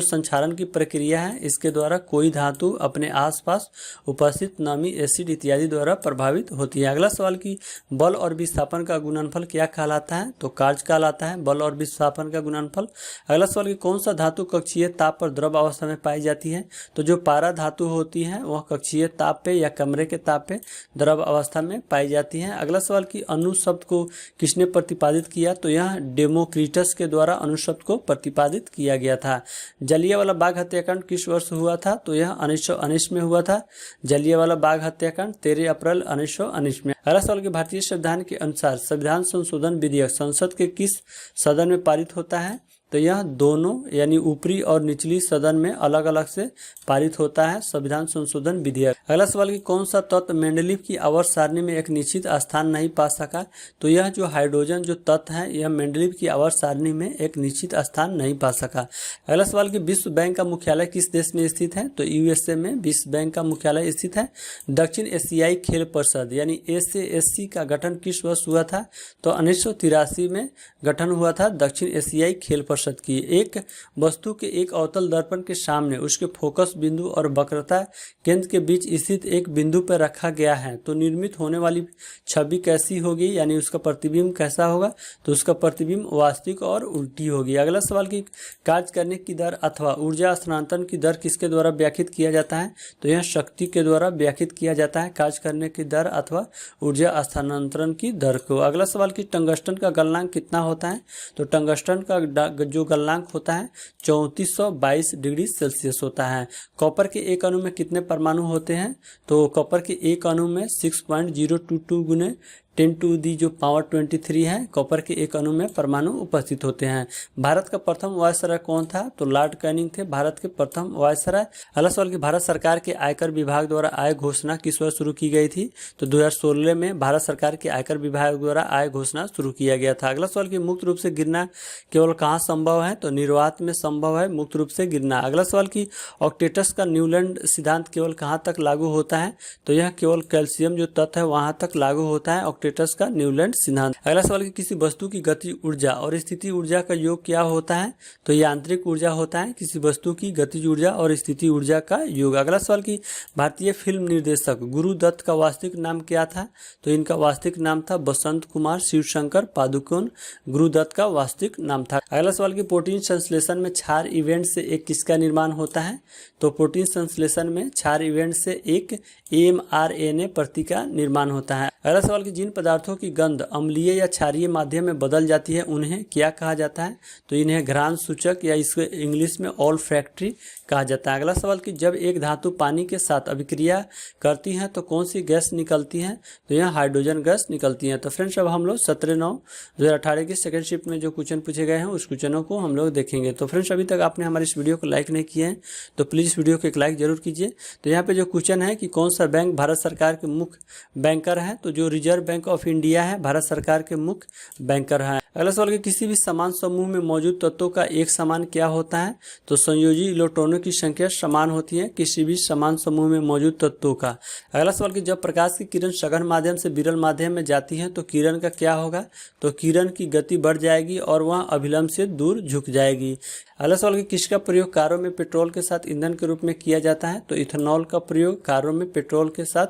संक्षारण की प्रक्रिया है इसके द्वारा कोई धातु अपने आसपास उपस्थित नमी, एसिड इत्यादि द्वारा प्रभावित होती है। अगला सवाल कि बल और विस्थापन का गुणनफल क्या कहलाता है? तो कार्य कहलाता है बल और विस्थापन का गुणनफल। अगला सवाल कि कौन सा धातु कक्षीय ताप पर द्रव अवस्था में पाई जाती है? तो जो पारा धातु होती है वह कक्षीय ताप पे या कमरे के ताप पे द्रव अवस्था में पाई जाती है। अगला सवाल कि अणु शब्द को किसने प्रतिपादित किया? तो यह डेमोक्रिटस के द्वारा अणु शब्द को प्रतिपादित किया गया था। जलियांवाला बाग हत्याकांड किस वर्ष हुआ था? तो यह 1919 में हुआ था। जलियांवाला बाग हत्याकांड 13 अप्रैल 1919 में। अगला सवाल कि भारतीय संविधान के अनुसार संविधान संशोधन विधेयक संसद के किस सदन में पारित होता है? तो यह दोनों यानी ऊपरी और निचली सदन में अलग अलग से पारित होता है संविधान संशोधन विधेयक। अगला सवाल कि कौन सा तत्व मेंडलीव की आवर्त सारणी में एक निश्चित स्थान नहीं पा सका? तो यह जो हाइड्रोजन जो तत्व है यह मेंडलीव की आवर्त सारणी में एक निश्चित स्थान नहीं पा सका। अगला सवाल कि विश्व बैंक का मुख्यालय किस देश में स्थित है? तो यूएसए में विश्व बैंक का मुख्यालय स्थित है। दक्षिण एशियाई खेल परिषद यानी ASEAN का गठन किस वर्ष हुआ था? तो 1983 में गठन हुआ था दक्षिण एशियाई खेल परिषद प्रतिशत की। एक वस्तु के एक अवतल दर्पण के सामने उसके फोकस बिंदु और वक्रता केंद्र के बीच स्थित एक बिंदु पर रखा गया है तो निर्मित होने वाली छवि कैसी होगी, यानी उसका प्रतिबिंब कैसा होगा, तो उसका प्रतिबिंब वास्तविक और उल्टी होगी। अगला सवाल की कार्य करने की दर अथवा ऊर्जा स्थानांतरण की दर किसके द्वारा व्याख्यात किया जाता है, तो यह शक्ति के द्वारा व्याख्यात किया जाता है कार्य करने की दर अथवा ऊर्जा स्थानांतरण की दर को। अगला सवाल की टंगस्टन का गलनांक कितना होता है, तो टंगस्टन का जो गलनांक होता है 3422 डिग्री सेल्सियस होता है। कॉपर के एक अणु में कितने परमाणु होते हैं, तो कॉपर के एक अणु में 6.022 गुने 10⁻23 है कॉपर के एक अणु में परमाणु उपस्थित होते हैं। भारत का प्रथम वायसराय कौन था, तो लॉर्ड कैनिंग थे भारत के प्रथम वायसराय। अगला सवाल की भारत सरकार के आयकर विभाग द्वारा आय घोषणा किस वर्ष शुरू की गई थी, तो 2016 में भारत सरकार के आयकर विभाग द्वारा आय घोषणा शुरू किया गया था। अगला सवाल की मुक्त रूप से गिरना केवल कहाँ संभव है, तो निर्वात में संभव है मुक्त रूप से गिरना। अगला सवाल की ऑक्टेटस का न्यूलैंड सिद्धांत केवल कहाँ तक लागू होता है, तो यह केवल कैल्शियम जो तत्व है वहां तक लागू होता है ऑक्टेटस का न्यूलैंड सिद्धांत। अगला सवाल कि किसी वस्तु की गति ऊर्जा और स्थिति ऊर्जा का योग क्या होता है, तो यांत्रिक ऊर्जा होता है किसी वस्तु की गतिज ऊर्जा और स्थिति ऊर्जा का योग। अगला सवाल कि भारतीय फिल्म निर्देशक गुरु दत्त का वास्तविक नाम क्या था, तो इनका वास्तविक नाम था बसंत कुमार शिवशंकर पादुकोण, गुरु दत्त का वास्तविक नाम था। अगला सवाल कि प्रोटीन संश्लेषण में क्षार इवेंट से एक किसका निर्माण होता है, तो प्रोटीन संश्लेषण में क्षार इवेंट से एक mRNA प्रति का निर्माण होता है। अगला सवाल कि जिन पदार्थों की गंध अम्लीय या क्षारीय माध्यम में बदल जाती है उन्हें क्या कहा जाता है, तो इन्हें घ्राण सूचक या इसको इंग्लिश में ऑल्फैक्टरी कहा जाता है। अगला सवाल कि जब एक धातु पानी के साथ अभिक्रिया करती है तो कौन सी गैस निकलती है, तो यह हाइड्रोजन गैस निकलती है। तो फ्रेंड्स अब हम लोग 17/9/2018 की सेकंड शिफ्ट में जो क्वेश्चन पूछे गए हैं उस क्वेश्चनों को हम लोग देखेंगे। तो फ्रेंड्स अभी तक आपने हमारे इस वीडियो को लाइक नहीं किए हैं तो प्लीज़ इस वीडियो को एक लाइक जरूर कीजिए। तो यहाँ पे जो क्वेश्चन है कि कौन सा बैंक भारत सरकार के मुख्य बैंकर है, तो जो रिजर्व बैंक ऑफ इंडिया है भारत सरकार के मुख्य बैंकर है। अगला सवाल कि किसी भी समान समूह में मौजूद तत्वों का एक समान क्या होता है, तो संयोजी इलेक्ट्रॉनों की संख्या समान होती है किसी भी समान समूह में मौजूद तत्वों का। अगला सवाल कि जब प्रकाश की किरण सघन माध्यम से विरल माध्यम में जाती है तो किरण का क्या होगा, तो किरण की गति बढ़ जाएगी और वह अभिलंब से दूर झुक जाएगी। अगला सवाल कि किसका प्रयोग कारों में पेट्रोल के साथ ईंधन के रूप में किया जाता है, तो इथेनॉल का प्रयोग कारों में पेट्रोल के साथ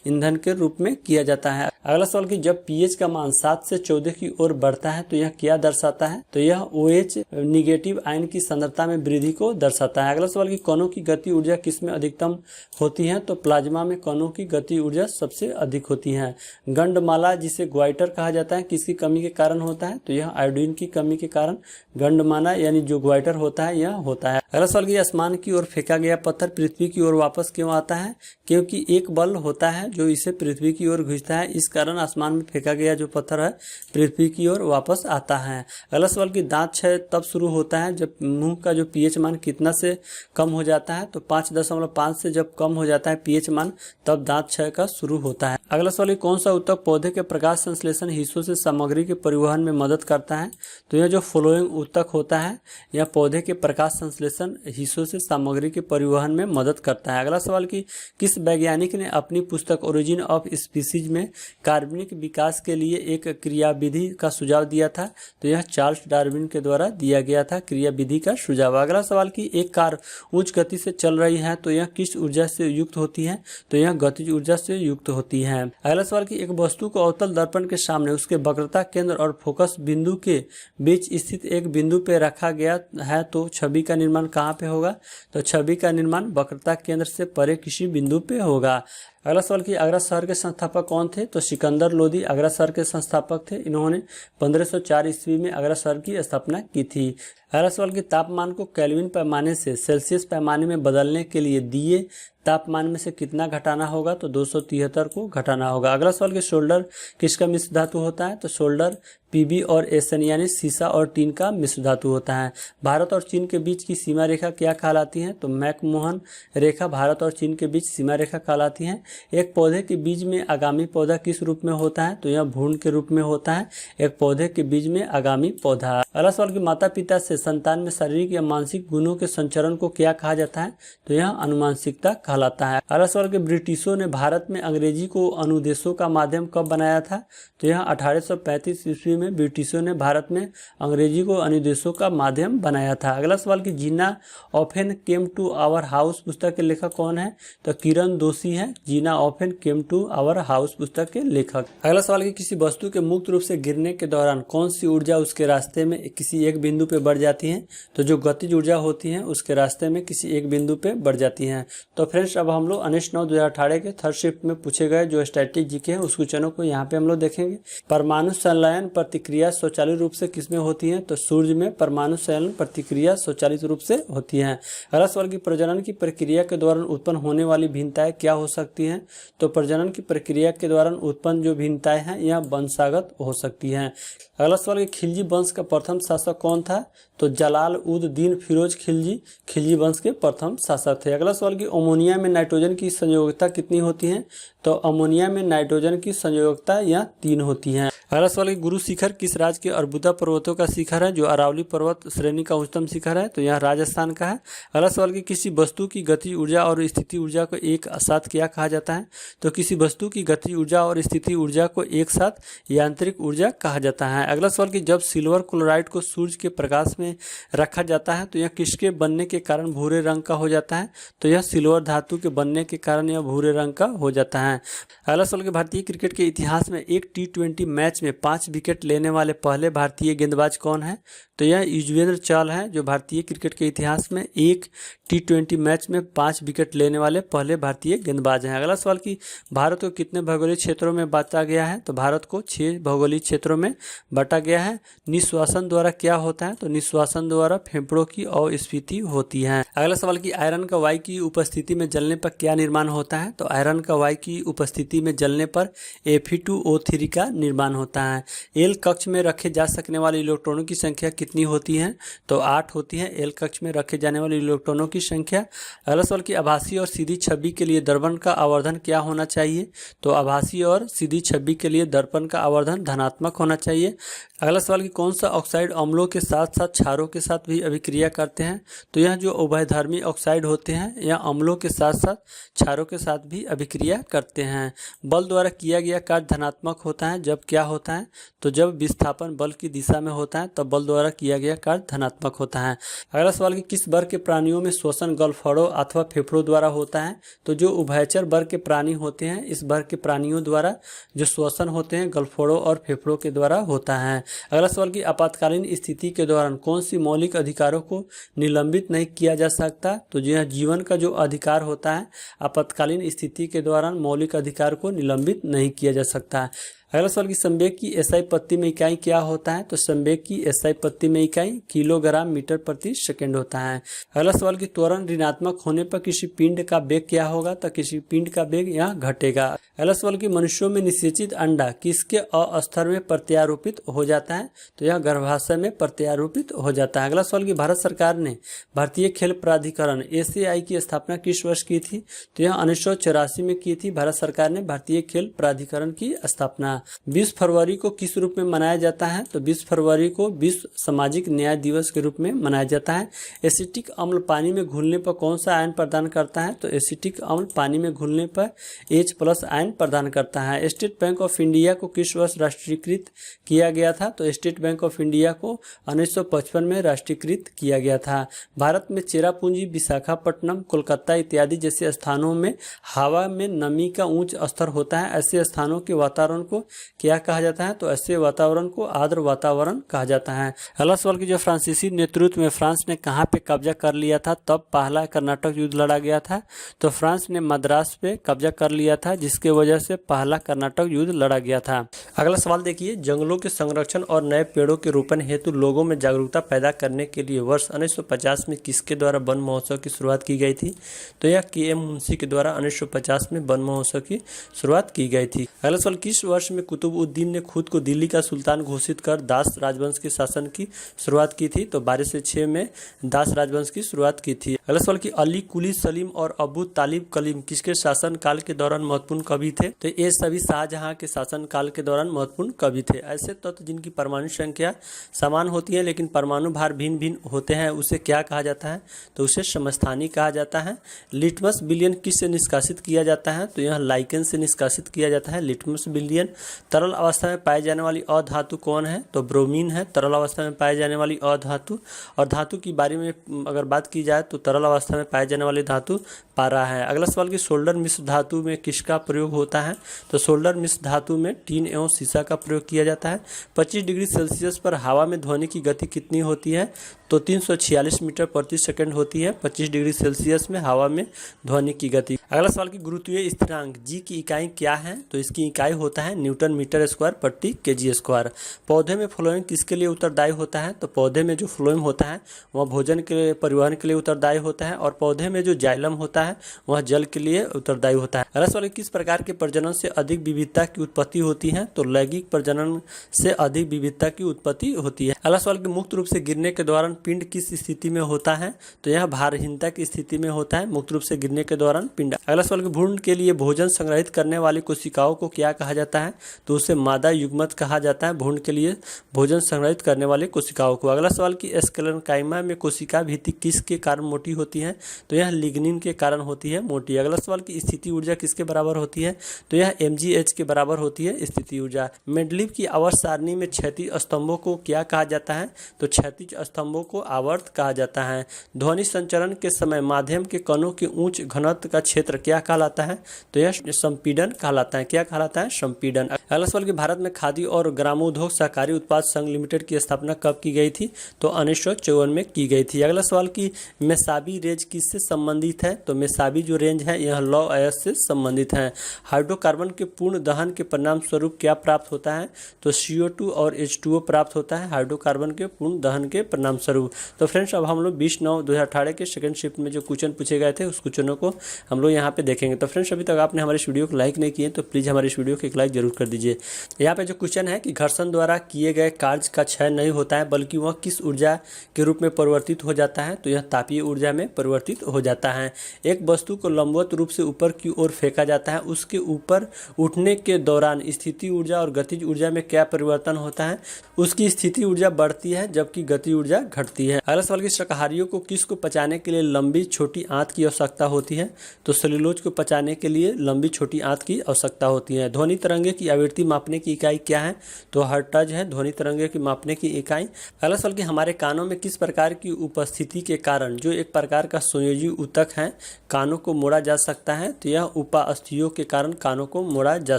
ईंधन के रूप में किया जाता है। अगला सवाल कि जब पीएच का मान 7 से 14 की ओर बढ़ता है तो यह क्या दर्शाता है, तो यह OH निगेटिव आयन की सांद्रता में वृद्धि को दर्शाता है। अगला सवाल कि कणों की गति ऊर्जा किसमें अधिकतम होती है, तो प्लाज्मा में कणों की गति ऊर्जा सबसे अधिक होती है। गंडमाला जिसे ग्वाइटर कहा जाता है किसकी कमी के कारण होता है, तो यह आयोडीन की कमी के कारण गंडमाला यानी जो ग्वाइटर होता है यह होता है। अगला सवाल कि आसमान की ओर फेंका गया पत्थर पृथ्वी की ओर वापस क्यों आता है, क्योंकि एक बल होता है जो इसे पृथ्वी की ओर खींचता है, इस कारण आसमान में फेंका गया जो पत्थर है पृथ्वी की ओर वापस आता है। अगला सवाल कि दांत क्षय तब शुरू होता है जब मुंह का जो पीएच मान कितना से कम हो जाता है, तो 5.5 से जब कम हो जाता है पीएच मान तब दांत क्षय का शुरू होता है। अगला सवाल कौन सा ऊतक पौधे के प्रकाश संश्लेषण हिस्सों से सामग्री के परिवहन में मदद करता है, तो यह जो फॉलोइंग ऊतक होता है यह पौधे के प्रकाश संश्लेषण हिस्सों से सामग्री के परिवहन में मदद करता है। अगला सवाल कि किस वैज्ञानिक ने अपनी पुस्तक ओरिजिन ऑफ स्पीसीज में कार्बनिक विकास के लिए एक क्रियाविधि का सुझाव दिया था, तो यह चार्ल्स डार्विन के द्वारा दिया गया था क्रियाविधि का सुझाव। अगला सवाल कि एक कार उच्च गति से चल रही है तो यह किस ऊर्जा से युक्त होती है, तो यह गतिज ऊर्जा से युक्त होती है। अगला सवाल कि एक वस्तु को अवतल दर्पण के सामने उसके वक्रता केंद्र और फोकस बिंदु के बीच स्थित एक बिंदु पे रखा गया है तो छवि का निर्माण कहाँ पे होगा, तो छवि का निर्माण वक्रता केंद्र से परे किसी बिंदु पे होगा। अगला सवाल कि आगरा शहर के संस्थापक कौन थे, तो सिकंदर लोदी आगरा शहर के संस्थापक थे। इन्होंने 1504 ईस्वी में आगरा शहर की स्थापना की थी। अगला सवाल कि तापमान को केल्विन पैमाने से सेल्सियस पैमाने में बदलने के लिए दिए तापमान में से कितना घटाना होगा, तो 273 को घटाना होगा। अगला सवाल कि शोल्डर किसका मिश्र धातु होता है, तो शोल्डर PB और SN यानी सीसा और टीन का मिश्र धातु होता है। भारत और चीन के बीच की सीमा रेखा क्या कहलाती है, तो मैकमोहन रेखा भारत और चीन के बीच सीमा रेखा कहलाती है। एक पौधे के बीज में आगामी पौधा किस रूप में होता है, तो यह भ्रूण के रूप में होता है। एक पौधे के बीज में आगामी पौधा। अगला सवाल कि माता पिता से संतान में शारीरिक या मानसिक गुणों के संचरण को क्या कहा जाता है? तो यह अनुवांशिकता कहलाता है। अगला सवाल कि ब्रिटिशों ने भारत में अंग्रेजी को अनुदेशों का माध्यम कब बनाया था? तो यह 1835 ईस्वी में ब्रिटिशों ने भारत में अंग्रेजी को अनुदेशों का माध्यम बनाया था। अगला सवाल कि Jinnah often came to our house पुस्तक के लेखक कौन है? तो किरण दोषी है Jinnah often came to our house पुस्तक के लेखक। अगला सवाल कि किसी वस्तु के मुक्त रूप से गिरने के दौरान कौन सी ऊर्जा उसके रास्ते में किसी एक बिंदु पे बढ़ जाती है? तो जो गतिज ऊर्जा होती है उसके रास्ते में किसी एक बिंदु पे बढ़ जाती है। तो फ्रेंड्स अब हम लोग 19/9/2018 के थर्ड शिफ्ट में पूछे गए जो स्टैटिक जीके हैं उस क्वेश्चनों को यहाँ पे हम लोग देखेंगे। परमाणु संलयन प्रतिक्रिया स्वचालित रूप से किसमें होती है? तो सूर्य में परमाणु संलयन प्रतिक्रिया स्वचालित रूप से होती है। अगला सवाल की प्रजनन की प्रक्रिया के दौरान उत्पन्न होने वाली भिन्नताएं क्या हो सकती हैं? तो प्रजनन की प्रक्रिया के दौरान उत्पन्न जो भिन्नताएं हैं यह वंशागत हो सकती हैं। अगला सवाल कि खिलजी वंश का प्रथम शासक कौन था? तो जलाल उद दीन फिरोज खिलजी वंश के प्रथम शासक थे। अगला सवाल कि अमोनिया में नाइट्रोजन की संयोजकता कितनी होती है? तो अमोनिया में नाइट्रोजन की संयोजकता यह 3 होती है। अगला सवाल कि गुरु शिखर किस राज्य के अर्बुदा पर्वतों का शिखर है? जो अरावली पर्वत श्रेणी का उच्चतम शिखर है तो यह राजस्थान का है। अगला सवाल कि किसी वस्तु की गति ऊर्जा और स्थिति ऊर्जा को एक साथ क्या कहा जाता है? तो किसी वस्तु की गति ऊर्जा और स्थिति ऊर्जा को एक साथ यांत्रिक ऊर्जा कहा जाता है। अगला सवाल कि जब सिल्वर क्लोराइड को सूर्य के प्रकाश में रखा जाता है तो यह किसके बनने के कारण भूरे रंग का हो जाता है? तो यह सिल्वर धातु के बनने के कारण यह भूरे रंग का हो जाता है। अगला सवाल कि भारतीय क्रिकेट के इतिहास में एक T20 मैच में 5 विकेट लेने वाले पहले भारतीय गेंदबाज कौन है? तो यह युजवेंद्र चहल है जो भारतीय क्रिकेट के इतिहास में एक T20 मैच में 5 विकेट लेने वाले पहले भारतीय गेंदबाज हैं। अगला सवाल कि भारत को कितने भौगोलिक क्षेत्रों में बांटा गया है? तो भारत को 6 भौगोलिक क्षेत्रों में बांटा गया है। निश्वासन द्वारा क्या होता है? तो निश्वासन द्वारा फेफड़ों की अस्फीति होती है। अगला सवाल कि आयरन का वायु की उपस्थिति में जलने पर क्या निर्माण होता है? तो आयरन का वायु की उपस्थिति में जलने पर Fe2O3 का निर्माण होता है। एल कक्ष में रखे जा सकने वाले इलेक्ट्रॉनों की संख्या कितनी होती है? तो 8 होती है एल कक्ष में रखे जाने वाले इलेक्ट्रॉनों की संख्या। अगला सवाल कि आभासी और सीधी छवि के लिए दर्पण का आवर्धन क्या होना चाहिए? तो आभासी और सीधी छवि के लिए दर्पण का आवर्धन धनात्मक होना चाहिए। अगला सवाल कि कौन सा ऑक्साइड अम्लों के साथ साथ क्षारों के साथ भी अभिक्रिया करते हैं? तो यह जो उभयधर्मी ऑक्साइड होते हैं यह अम्लों के साथ साथ क्षारों के साथ भी अभिक्रिया करते हैं। बल द्वारा किया गया कार्य धनात्मक होता है जब क्या होता है? तो जब विस्थापन बल की दिशा में होता है तब बल द्वारा किया गया कार्य धनात्मक होता है। अगला सवाल कि किस वर्ग के प्राणियों में श्वसन गलफड़ों अथवा फेफड़ों द्वारा होता है? तो जो उभयचर वर्ग के प्राणी होते हैं इस वर्ग के प्राणियों द्वारा जो श्वसन होते हैं गलफड़ों और फेफड़ों के द्वारा होता है। अगला सवाल कि आपातकालीन स्थिति के दौरान कौन सी मौलिक अधिकारों को निलंबित नहीं किया जा सकता? तो यह जीवन का जो अधिकार होता है आपातकालीन स्थिति के दौरान मौलिक अधिकार को निलंबित नहीं किया जा सकता है। अगला सवाल की संवेग की एसआई पत्ती में इकाई क्या होता है? तो संवेग की एसआई पत्ती में इकाई किलोग्राम मीटर प्रति सेकंड होता है। अगला सवाल की त्वरण ऋणात्मक होने पर किसी पिंड का वेग क्या होगा? तो किसी पिंड का वेग यहाँ घटेगा। अगला सवाल की मनुष्यों में निषेचित अंडा किसके अस्तर में प्रत्यारोपित हो जाता है? तो यह गर्भाशय में प्रत्यारोपित हो जाता है। अगला सवाल की भारत सरकार ने भारतीय खेल प्राधिकरण ACI की स्थापना किस वर्ष की थी? तो यह 1984 में की थी भारत सरकार ने भारतीय खेल प्राधिकरण की स्थापना। 20 फरवरी को किस रूप में मनाया जाता है? तो 20 फरवरी को विश्व सामाजिक न्याय दिवस के रूप में मनाया जाता है। एसिटिक अम्ल पानी में घुलने पर कौन सा आयन प्रदान करता है? तो एसिटिक अम्ल पानी में घुलने पर H+ आयन प्रदान करता है। स्टेट बैंक ऑफ इंडिया को किस वर्ष राष्ट्रीयकृत किया गया था? तो स्टेट बैंक ऑफ इंडिया को 1955 में राष्ट्रीयकृत किया गया था। भारत में चेरापूंजी, विशाखापट्टनम, कोलकाता इत्यादि जैसे स्थानों में हवा में नमी का उच्च स्तर होता है। ऐसे स्थानों के वातावरण को क्या कहा जाता है? तो ऐसे वातावरण को आर्द्र वातावरण कहा जाता है। अगला सवाल की जो फ्रांसीसी नेतृत्व में फ्रांस ने कहां पे कब्जा कर लिया था तब पहला कर्नाटक युद्ध लड़ा गया था? तो फ्रांस ने मद्रास पे कब्जा कर लिया था जिसके वजह से पहला कर्नाटक युद्ध लड़ा गया था। अगला सवाल देखिए, जंगलों के संरक्षण और नए पेड़ों के रोपण हेतु लोगों में जागरूकता पैदा करने के लिए वर्ष 1950 में किसके द्वारा वन महोत्सव की शुरुआत की गई थी? तो यह KM मुंशी के द्वारा 1950 में वन महोत्सव की शुरुआत की गई थी। अगला सवाल किस वर्ष में में कुतुबुद्दीन ने खुद को दिल्ली का सुल्तान घोषित कर दास राजवंश के शासन की शुरुआत की थी? तो 1206 में दास राजवंश की शुरुआत की थी। अगला सवाल कि अली कुली सलीम और अबू तालिब कलीम किसके शासन काल के दौरान महत्वपूर्ण कवि थे? तो ये सभी शाहजहां के शासन काल के दौरान महत्वपूर्ण कवि थे। ऐसे तत्व जिनकी परमाणु संख्या समान होती है लेकिन परमाणु भार भिन्न भिन्न होते हैं उसे क्या कहा जाता है? तो उसे समस्थानिक कहा जाता है। लिटमस विलियन किससे निष्कासित किया जाता है? तो यह लाइकेन से निष्कासित किया जाता है लिटमस विलियन। तरल अवस्था में पाई जाने वाली अधातु कौन है? तो ब्रोमीन है तरल अवस्था में पाई जाने वाली अधातु। और धातु की बारे में अगर बात की जाए तो तरल अवस्था में पाए जाने वाली धातु पारा है। अगला सवाल कि सोल्डर मिश्र धातु में किसका प्रयोग होता है? तो सोल्डर मिश्र धातु में टीन एवं सीसा का प्रयोग किया जाता है। 25 डिग्री सेल्सियस पर हवा में ध्वनि की गति कितनी होती है? तो 346 मीटर प्रति सेकंड होती है 25 डिग्री सेल्सियस में हवा में ध्वनि की गति। अगला सवाल कि गुरुत्वीय स्थिरांक जी की इकाई क्या है? तो इसकी इकाई होता है न्यूटन मीटर स्क्वायर प्रति केजी स्क्वायर। पौधे में फ्लोएम किसके लिए उत्तरदायी होता है? तो पौधे में जो फ्लोएम होता है वह भोजन के परिवहन के लिए उत्तरदायी होता है और पौधे में जो जाइलम होता है वह जल के लिए उत्तरदायी होता है। अगला सवाल किस प्रकार के प्रजनन से अधिक विविधता की उत्पत्ति होती है? तो लैंगिक प्रजनन से अधिक विविधता की उत्पत्ति होती है। अगला सवाल कि मुक्त रूप से गिरने के दौरान पिंड किस स्थिति में होता है? तो यह भारहीनता की स्थिति में होता है मुक्त रूप से गिरने के दौरान पिंड। अगला सवाल कि भ्रूण के लिए भोजन संग्रहित करने वाली कोशिकाओं को क्या कहा जाता है? तो उसे मादा युग्मक कहा जाता है भ्रूण के लिए भोजन संग्रहित करने वाले कोशिकाओं को। अगला सवाल कि स्क्लेरेंकाइमा में कोशिका भित्ति किसके कारण मोटी होती है? तो यह लिग्निन के कारण होती है मोटी। अगला सवाल कि स्थिति ऊर्जा किसके बराबर होती है? तो यह mgh के बराबर होती है स्थिति ऊर्जा। मेंडलीव की आवर्त सारणी में क्षैतिज स्तंभों को क्या कहा जाता है? तो क्षैतिज स्तंभों को आवर्त कहा जाता है। ध्वनि संचरण के समय माध्यम के कणों के उच्च घनत्व का क्षेत्र क्या कहलाता है? तो यह संपीड़न कहलाता है। क्या कहलाता है? संपीड़न। अगला सवाल कि भारत में खादी और ग्रामोद्योग सहकारी उत्पाद संघ लिमिटेड की स्थापना कब की गई थी? तो 1954 में की गई थी। अगला सवाल कि मेसाबी रेंज किससे संबंधित है? तो मेसाबी जो रेंज है यह लौ अयस्क से संबंधित है। हाइड्रोकार्बन के पूर्ण दहन के परिणाम स्वरूप क्या प्राप्त होता है? तो CO2 और H2O प्राप्त होता है हाइड्रोकार्बन के पूर्ण दहन के परिणाम स्वरूप। तो फ्रेंड्स अब हम लोग 20/9/2018 के सेकंड शिफ्ट में जो क्वेश्चन पूछे गए थे उस क्वेश्चनों को हम लोग यहाँ पे देखेंगे। तो फ्रेंड्स अभी तक आपने हमारे इस वीडियो को लाइक नहीं किए तो प्लीज़ हमारे इस वीडियो को एक लाइक जरूर कर दीजिए। यहाँ पे जो क्वेश्चन है कि घर्षण द्वारा किए गए कार्य का क्षय नहीं होता है बल्कि वह किस ऊर्जा के रूप में परिवर्तित हो जाता है? तो यह तापीय ऊर्जा में परिवर्तित हो जाता है। एक वस्तु को लंबवत रूप से ऊपर की ओर फेंका जाता है उसके ऊपर उठने के दौरान स्थिति ऊर्जा और गतिज ऊर्जा में क्या परिवर्तन होता है? उसकी स्थिति ऊर्जा बढ़ती है जबकि गति ऊर्जा घटती है। अगला सवाल कि शाकाहारियों को किसको पचाने के लिए लंबी छोटी आंत की आवश्यकता होती है? तो सेलुलोज को पचाने के लिए लंबी छोटी आंत की आवश्यकता होती है। ध्वनि तरंगे की आवृत्ति मापने की इकाई क्या है? तो हर्ट्ज है ध्वनि तरंगे की मापने की इकाई। अगला सवाल कि हमारे कानों में किस प्रकार की उपस्थिति के कारण जो एक प्रकार का संयोजी ऊतक है कानों को मोड़ा जा सकता है? तो यह उपास्थियों के कारण कानों को मोड़ा जा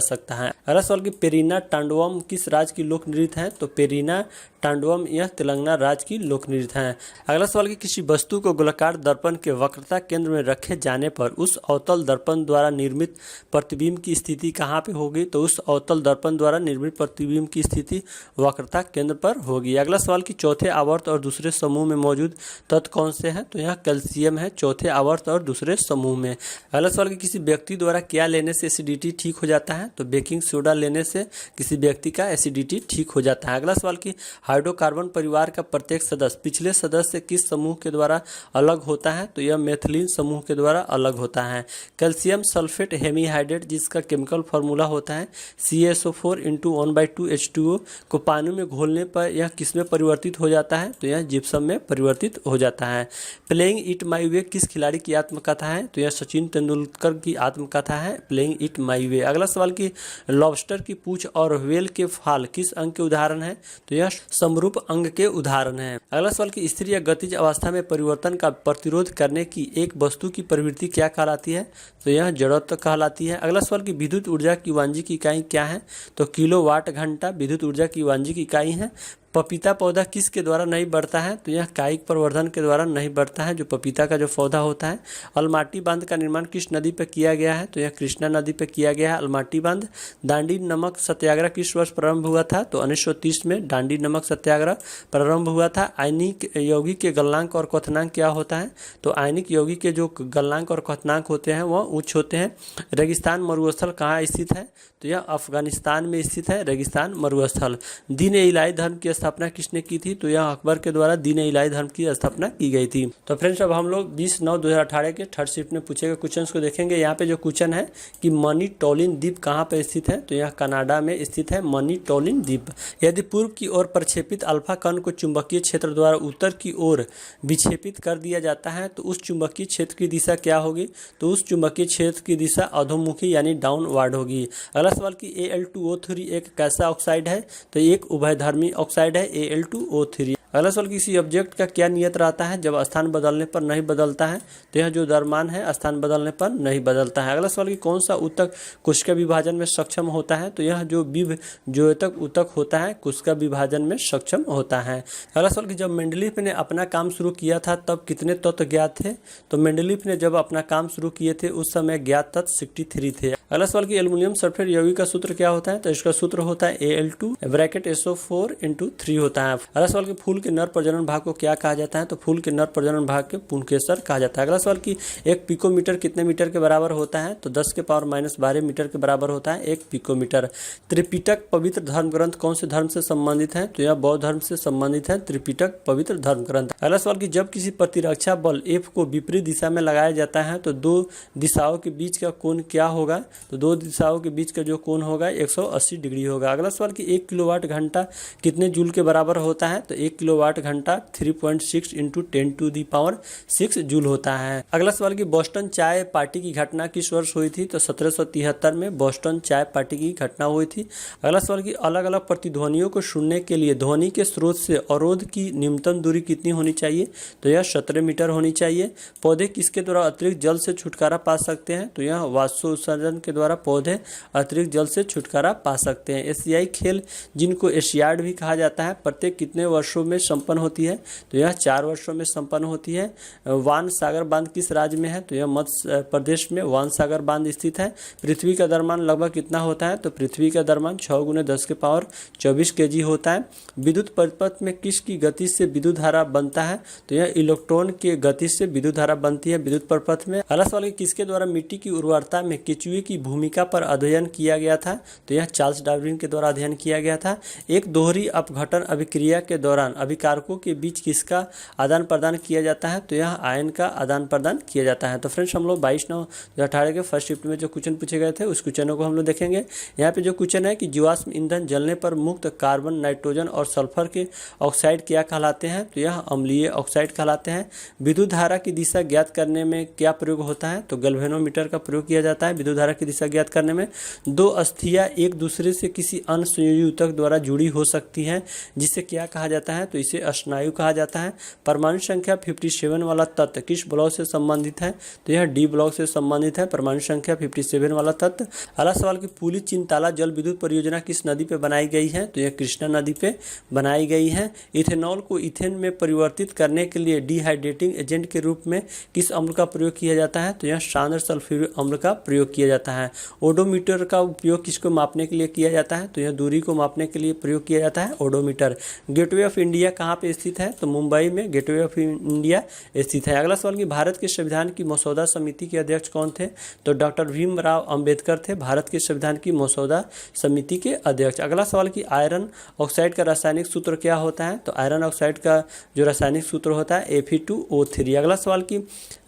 सकता है। अगला सवाल कि पेरिना टांडवम किस राज्य की लोक नृत्य है? तो पेरिना टांडवम यह तेलंगाना राज्य की लोक नृत्य है। अगला सवाल कि किसी वस्तु को गोलाकार दर्पण के वक्रता केंद्र में रखे जाने पर उस अवतल दर्पण द्वारा निर्मित प्रतिबिंब की स्थिति कहाँ पे होगी? तो उस अवतल दर्पण द्वारा निर्मित प्रतिबिंब की स्थिति वक्रता केंद्र पर होगी। अगला सवाल कि चौथे आवर्त और दूसरे समूह में मौजूद तत्व कौन से हैं? तो यह कैल्शियम है चौथे आवर्त और दूसरे समूह में। अगला सवाल कि किसी व्यक्ति द्वारा क्या लेने से एसिडिटी ठीक हो जाता है? तो बेकिंग सोडा लेने से किसी व्यक्ति का एसिडिटी ठीक हो जाता है। अगला सवाल कि हाइड्रोकार्बन परिवार का प्रत्येक सदस्य पिछले सदस्य से किस समूह के द्वारा अलग होता है? तो यह मेथिलीन समूह के द्वारा अलग होता है। कैल्शियम सल्फेट हेमीहाइड्रेट जिसका केमिकल फार्मूला होता है CaSO4 × 1/2 H2O को पानी में घोलने पर यह किसमें परिवर्तित हो जाता है? तो यह जिप्सम में परिवर्तित हो जाता है। प्लेइंग इट माई वे किस खिलाड़ी की आत्मकथा है? तो यह सचिन तेंदुलकर की आत्मकथा है प्लेइंग इट माई वे। अगला सवाल कि लॉबस्टर की पूंछ और व्हेल के फाल किस अंग के उदाहरण है? तो यह समरूप अंग के उदाहरण है। अगला सवाल कि स्थिर या गतिज अवस्था में परिवर्तन का प्रतिरोध करने की एक वस्तु की प्रवृत्ति क्या कहलाती है? तो यह जड़त्व कहलाती है। अगला सवाल कि विद्युत ऊर्जा की वाणिज्यिक इकाई क्या है? तो किलोवाट घंटा विद्युत ऊर्जा की वाणिज्यिक इकाई है। पपीता पौधा किसके द्वारा नहीं बढ़ता है? तो यह कायिक प्रवर्धन के द्वारा नहीं बढ़ता है, जो पपीता का जो पौधा होता है। अलमाटी बांध का निर्माण किस नदी पर किया गया है? तो यह कृष्णा नदी पर किया गया है अलमाटी बांध। दांडी नमक सत्याग्रह किस वर्ष प्रारंभ हुआ था? तो 1930 में दांडी नमक सत्याग्रह प्रारंभ हुआ था। आयनिक यौगिक के गलनांक और क्वथनांक क्या होता है? तो आयनिक यौगिक के जो गलनांक और क्वथनांक होते हैं वह उच्च होते हैं। रेगिस्तान मरुस्थल कहाँ स्थित है? तो यह अफगानिस्तान में स्थित है रेगिस्तान मरुस्थल। दीन ए इलाही धर्म की स्थापना किसने की थी? तो यह अकबर के द्वारा दीन ए इलाही धर्म की स्थापना की गई थी। तो फ्रेंड्स अब हम लोग 20/9/2018 के थर्ड शिफ्ट में पूछे गए क्वेश्चन को देखेंगे। यहाँ पे जो क्वेश्चन है कि मनीटोलिन द्वीप कहाँ पे स्थित है? तो यह कनाडा में स्थित है मनीटोलिन द्वीप। यदि पूर्व की ओर प्रक्षेपित अल्फा कण को चुंबकीय क्षेत्र द्वारा उत्तर की ओर विक्षेपित कर दिया जाता है तो उस चुंबकीय क्षेत्र की दिशा क्या होगी? तो उस चुंबकीय क्षेत्र की दिशा अधोमुखी यानी डाउनवर्ड होगी। अगला सवाल कि Al2O3 एक कैसा ऑक्साइड है? तो एक उभयधर्मी ऑक्साइड है Al2O3। अगला सवाल किसी ऑब्जेक्ट का क्या नियत रहता है जब स्थान बदलने पर नहीं बदलता है? तो यह जो द्रव्यमान है स्थान बदलने पर नहीं बदलता है। अगला सवाल कि कौन सा ऊतक कोशिका विभाजन में सक्षम होता है? तो यह जो विभजोतक ऊतक होता है कोशिका विभाजन में सक्षम होता है। अगला सवाल कि जब मेंडलीफ ने अपना काम शुरू किया था तब कितने तत्व ज्ञात थे? तो मेंडलीफ ने जब अपना काम शुरू किए थे उस समय ज्ञात तत्व 63 थे। अगला सवाल कि एल्युमिनियम सल्फेट यौगिक का सूत्र क्या होता है? तो इसका सूत्र होता है Al2(SO4)(3) होता है। अगला सवाल कि फूल के नर प्रजनन भाग को क्या कहा जाता है? तो फूल के नर प्रजनन भाग के पुंकेसर कहा जाता है। अगला सवाल कि एक पिकोमीटर कितने मीटर के बराबर होता है? तो 10⁻⁻12 मीटर के बराबर होता है एक पिकोमीटर। त्रिपिटक पवित्र धर्म ग्रंथ कौन से धर्म से संबंधित है? तो यह बौद्ध धर्म से संबंधित है त्रिपिटक पवित्र धर्म ग्रंथ। अगला सवाल कि जब किसी प्रतिरक्षा बल F को विपरीत दिशा में लगाया जाता है तो दो दिशाओं के बीच का कोण क्या होगा? तो दो दिशाओं के बीच का जो कोण होगा 180 डिग्री होगा। अगला सवाल कि 1 किलोवाट घंटा कितने जूल के बराबर होता है? तो 1 किलोवाट घंटा 3.6 × 10⁶ जूल होता है। अगला सवाल कि बोस्टन चाय पार्टी की घटना किस वर्ष हुई थी? तो 1773 में बोस्टन चाय पार्टी की घटना हुई थी। अगला सवाल कि अलग अलग प्रतिध्वनियों को सुनने के लिए ध्वनि के स्रोत से अवरोध की न्यूनतम दूरी कितनी होनी चाहिए? तो यह 17 मीटर होनी चाहिए। पौधे किसके द्वारा अतिरिक्त जल से छुटकारा पा सकते हैं? तो यह वाष्पोत्सर्जन के द्वारा पौधे अतिरिक्त जल से छुटकारा पा सकते हैं। एशियाई खेल जिनको एशियाड भी कहा जाता है प्रत्येक कितने वर्षों में संपन्न होती है? तो यह 4 वर्षों में संपन्न होती है। वान सागर बांध किस राज्य में है? तो यह मध्य प्रदेश में वान सागर बांध स्थित है। पृथ्वी का द्रव्यमान लगभग कितना होता है? तो पृथ्वी का द्रव्यमान 6 × 10⁻24 kg होता है। विद्युत परिपथ में किसकी गति से विद्युत धारा बनता है? तो यह इलेक्ट्रॉन के गति से विद्युत धारा बनती है विद्युत परिपथ में। अगला सवाल किसके द्वारा मिट्टी की उर्वरता में केचुए की भूमिका पर अध्ययन किया गया था? तो यह चार्ल्स डार्विन के द्वारा अध्ययन किया गया था। एक दोहरी अपघटन अभिक्रिया के दौरान अभिकारकों के बीच किसका आदान प्रदान किया जाता है? तो यह आयन का आदान प्रदान किया जाता है। तो फ्रेंड्स हम लोग 22/9/2018 के फर्स्ट शिफ्ट में जो क्वेश्चन पूछे गए थे उस क्वेश्चनों को हम लोग देखेंगे। यहाँ पे जो क्वेश्चन है कि जीवाश्म ईंधन जलने पर मुक्त कार्बन, नाइट्रोजन और सल्फर के ऑक्साइड क्या कहलाते हैं? तो यह अम्लीय ऑक्साइड कहलाते हैं। विद्युत धारा की दिशा ज्ञात करने में क्या प्रयोग होता है? तो गैल्वेनोमीटर का प्रयोग किया जाता है विद्युत धारा की दिशा ज्ञात करने में। दो अस्थियां एक दूसरे से किसी अन्य संयोजक द्वारा जुड़ी हो सकती हैं जिसे क्या कहा जाता है? तो इसे स्नायु कहा जाता है। परमाणु संख्या 57 वाला तत्व किस ब्लॉक से संबंधित है? तो यह डी ब्लॉक से संबंधित है परमाणु संख्या 57 वाला तत्व। अगला सवाल कि पुली चिंताला जल विद्युत परियोजना किस नदी पे बनाई गई है? तो यह कृष्णा नदी पे बनाई गई है। इथेनॉल को इथेन में परिवर्तित करने के लिए डिहाइड्रेटिंग एजेंट के रूप में किस अम्ल का प्रयोग किया जाता है? तो यह सांद्र सल्फ्यूरिक अम्ल का प्रयोग किया जाता है। ओडोमीटर का उपयोग किसको मापने के लिए किया जाता है? तो यह दूरी को मापने के लिए प्रयोग किया जाता है ओडोमीटर। गेटवे ऑफ इंडिया कहाँ पे स्थित है? तो मुंबई में गेटवे ऑफ इंडिया स्थित है। अगला सवाल कि भारत के संविधान की मसौदा समिति के अध्यक्ष कौन थे? तो डॉक्टर भीमराव अंबेडकर थे भारत के संविधान की मसौदा समिति के अध्यक्ष। अगला सवाल कि आयरन ऑक्साइड का रासायनिक सूत्र क्या होता है? तो आयरन ऑक्साइड का जो रासायनिक सूत्र होता है Fe2O3। अगला सवाल कि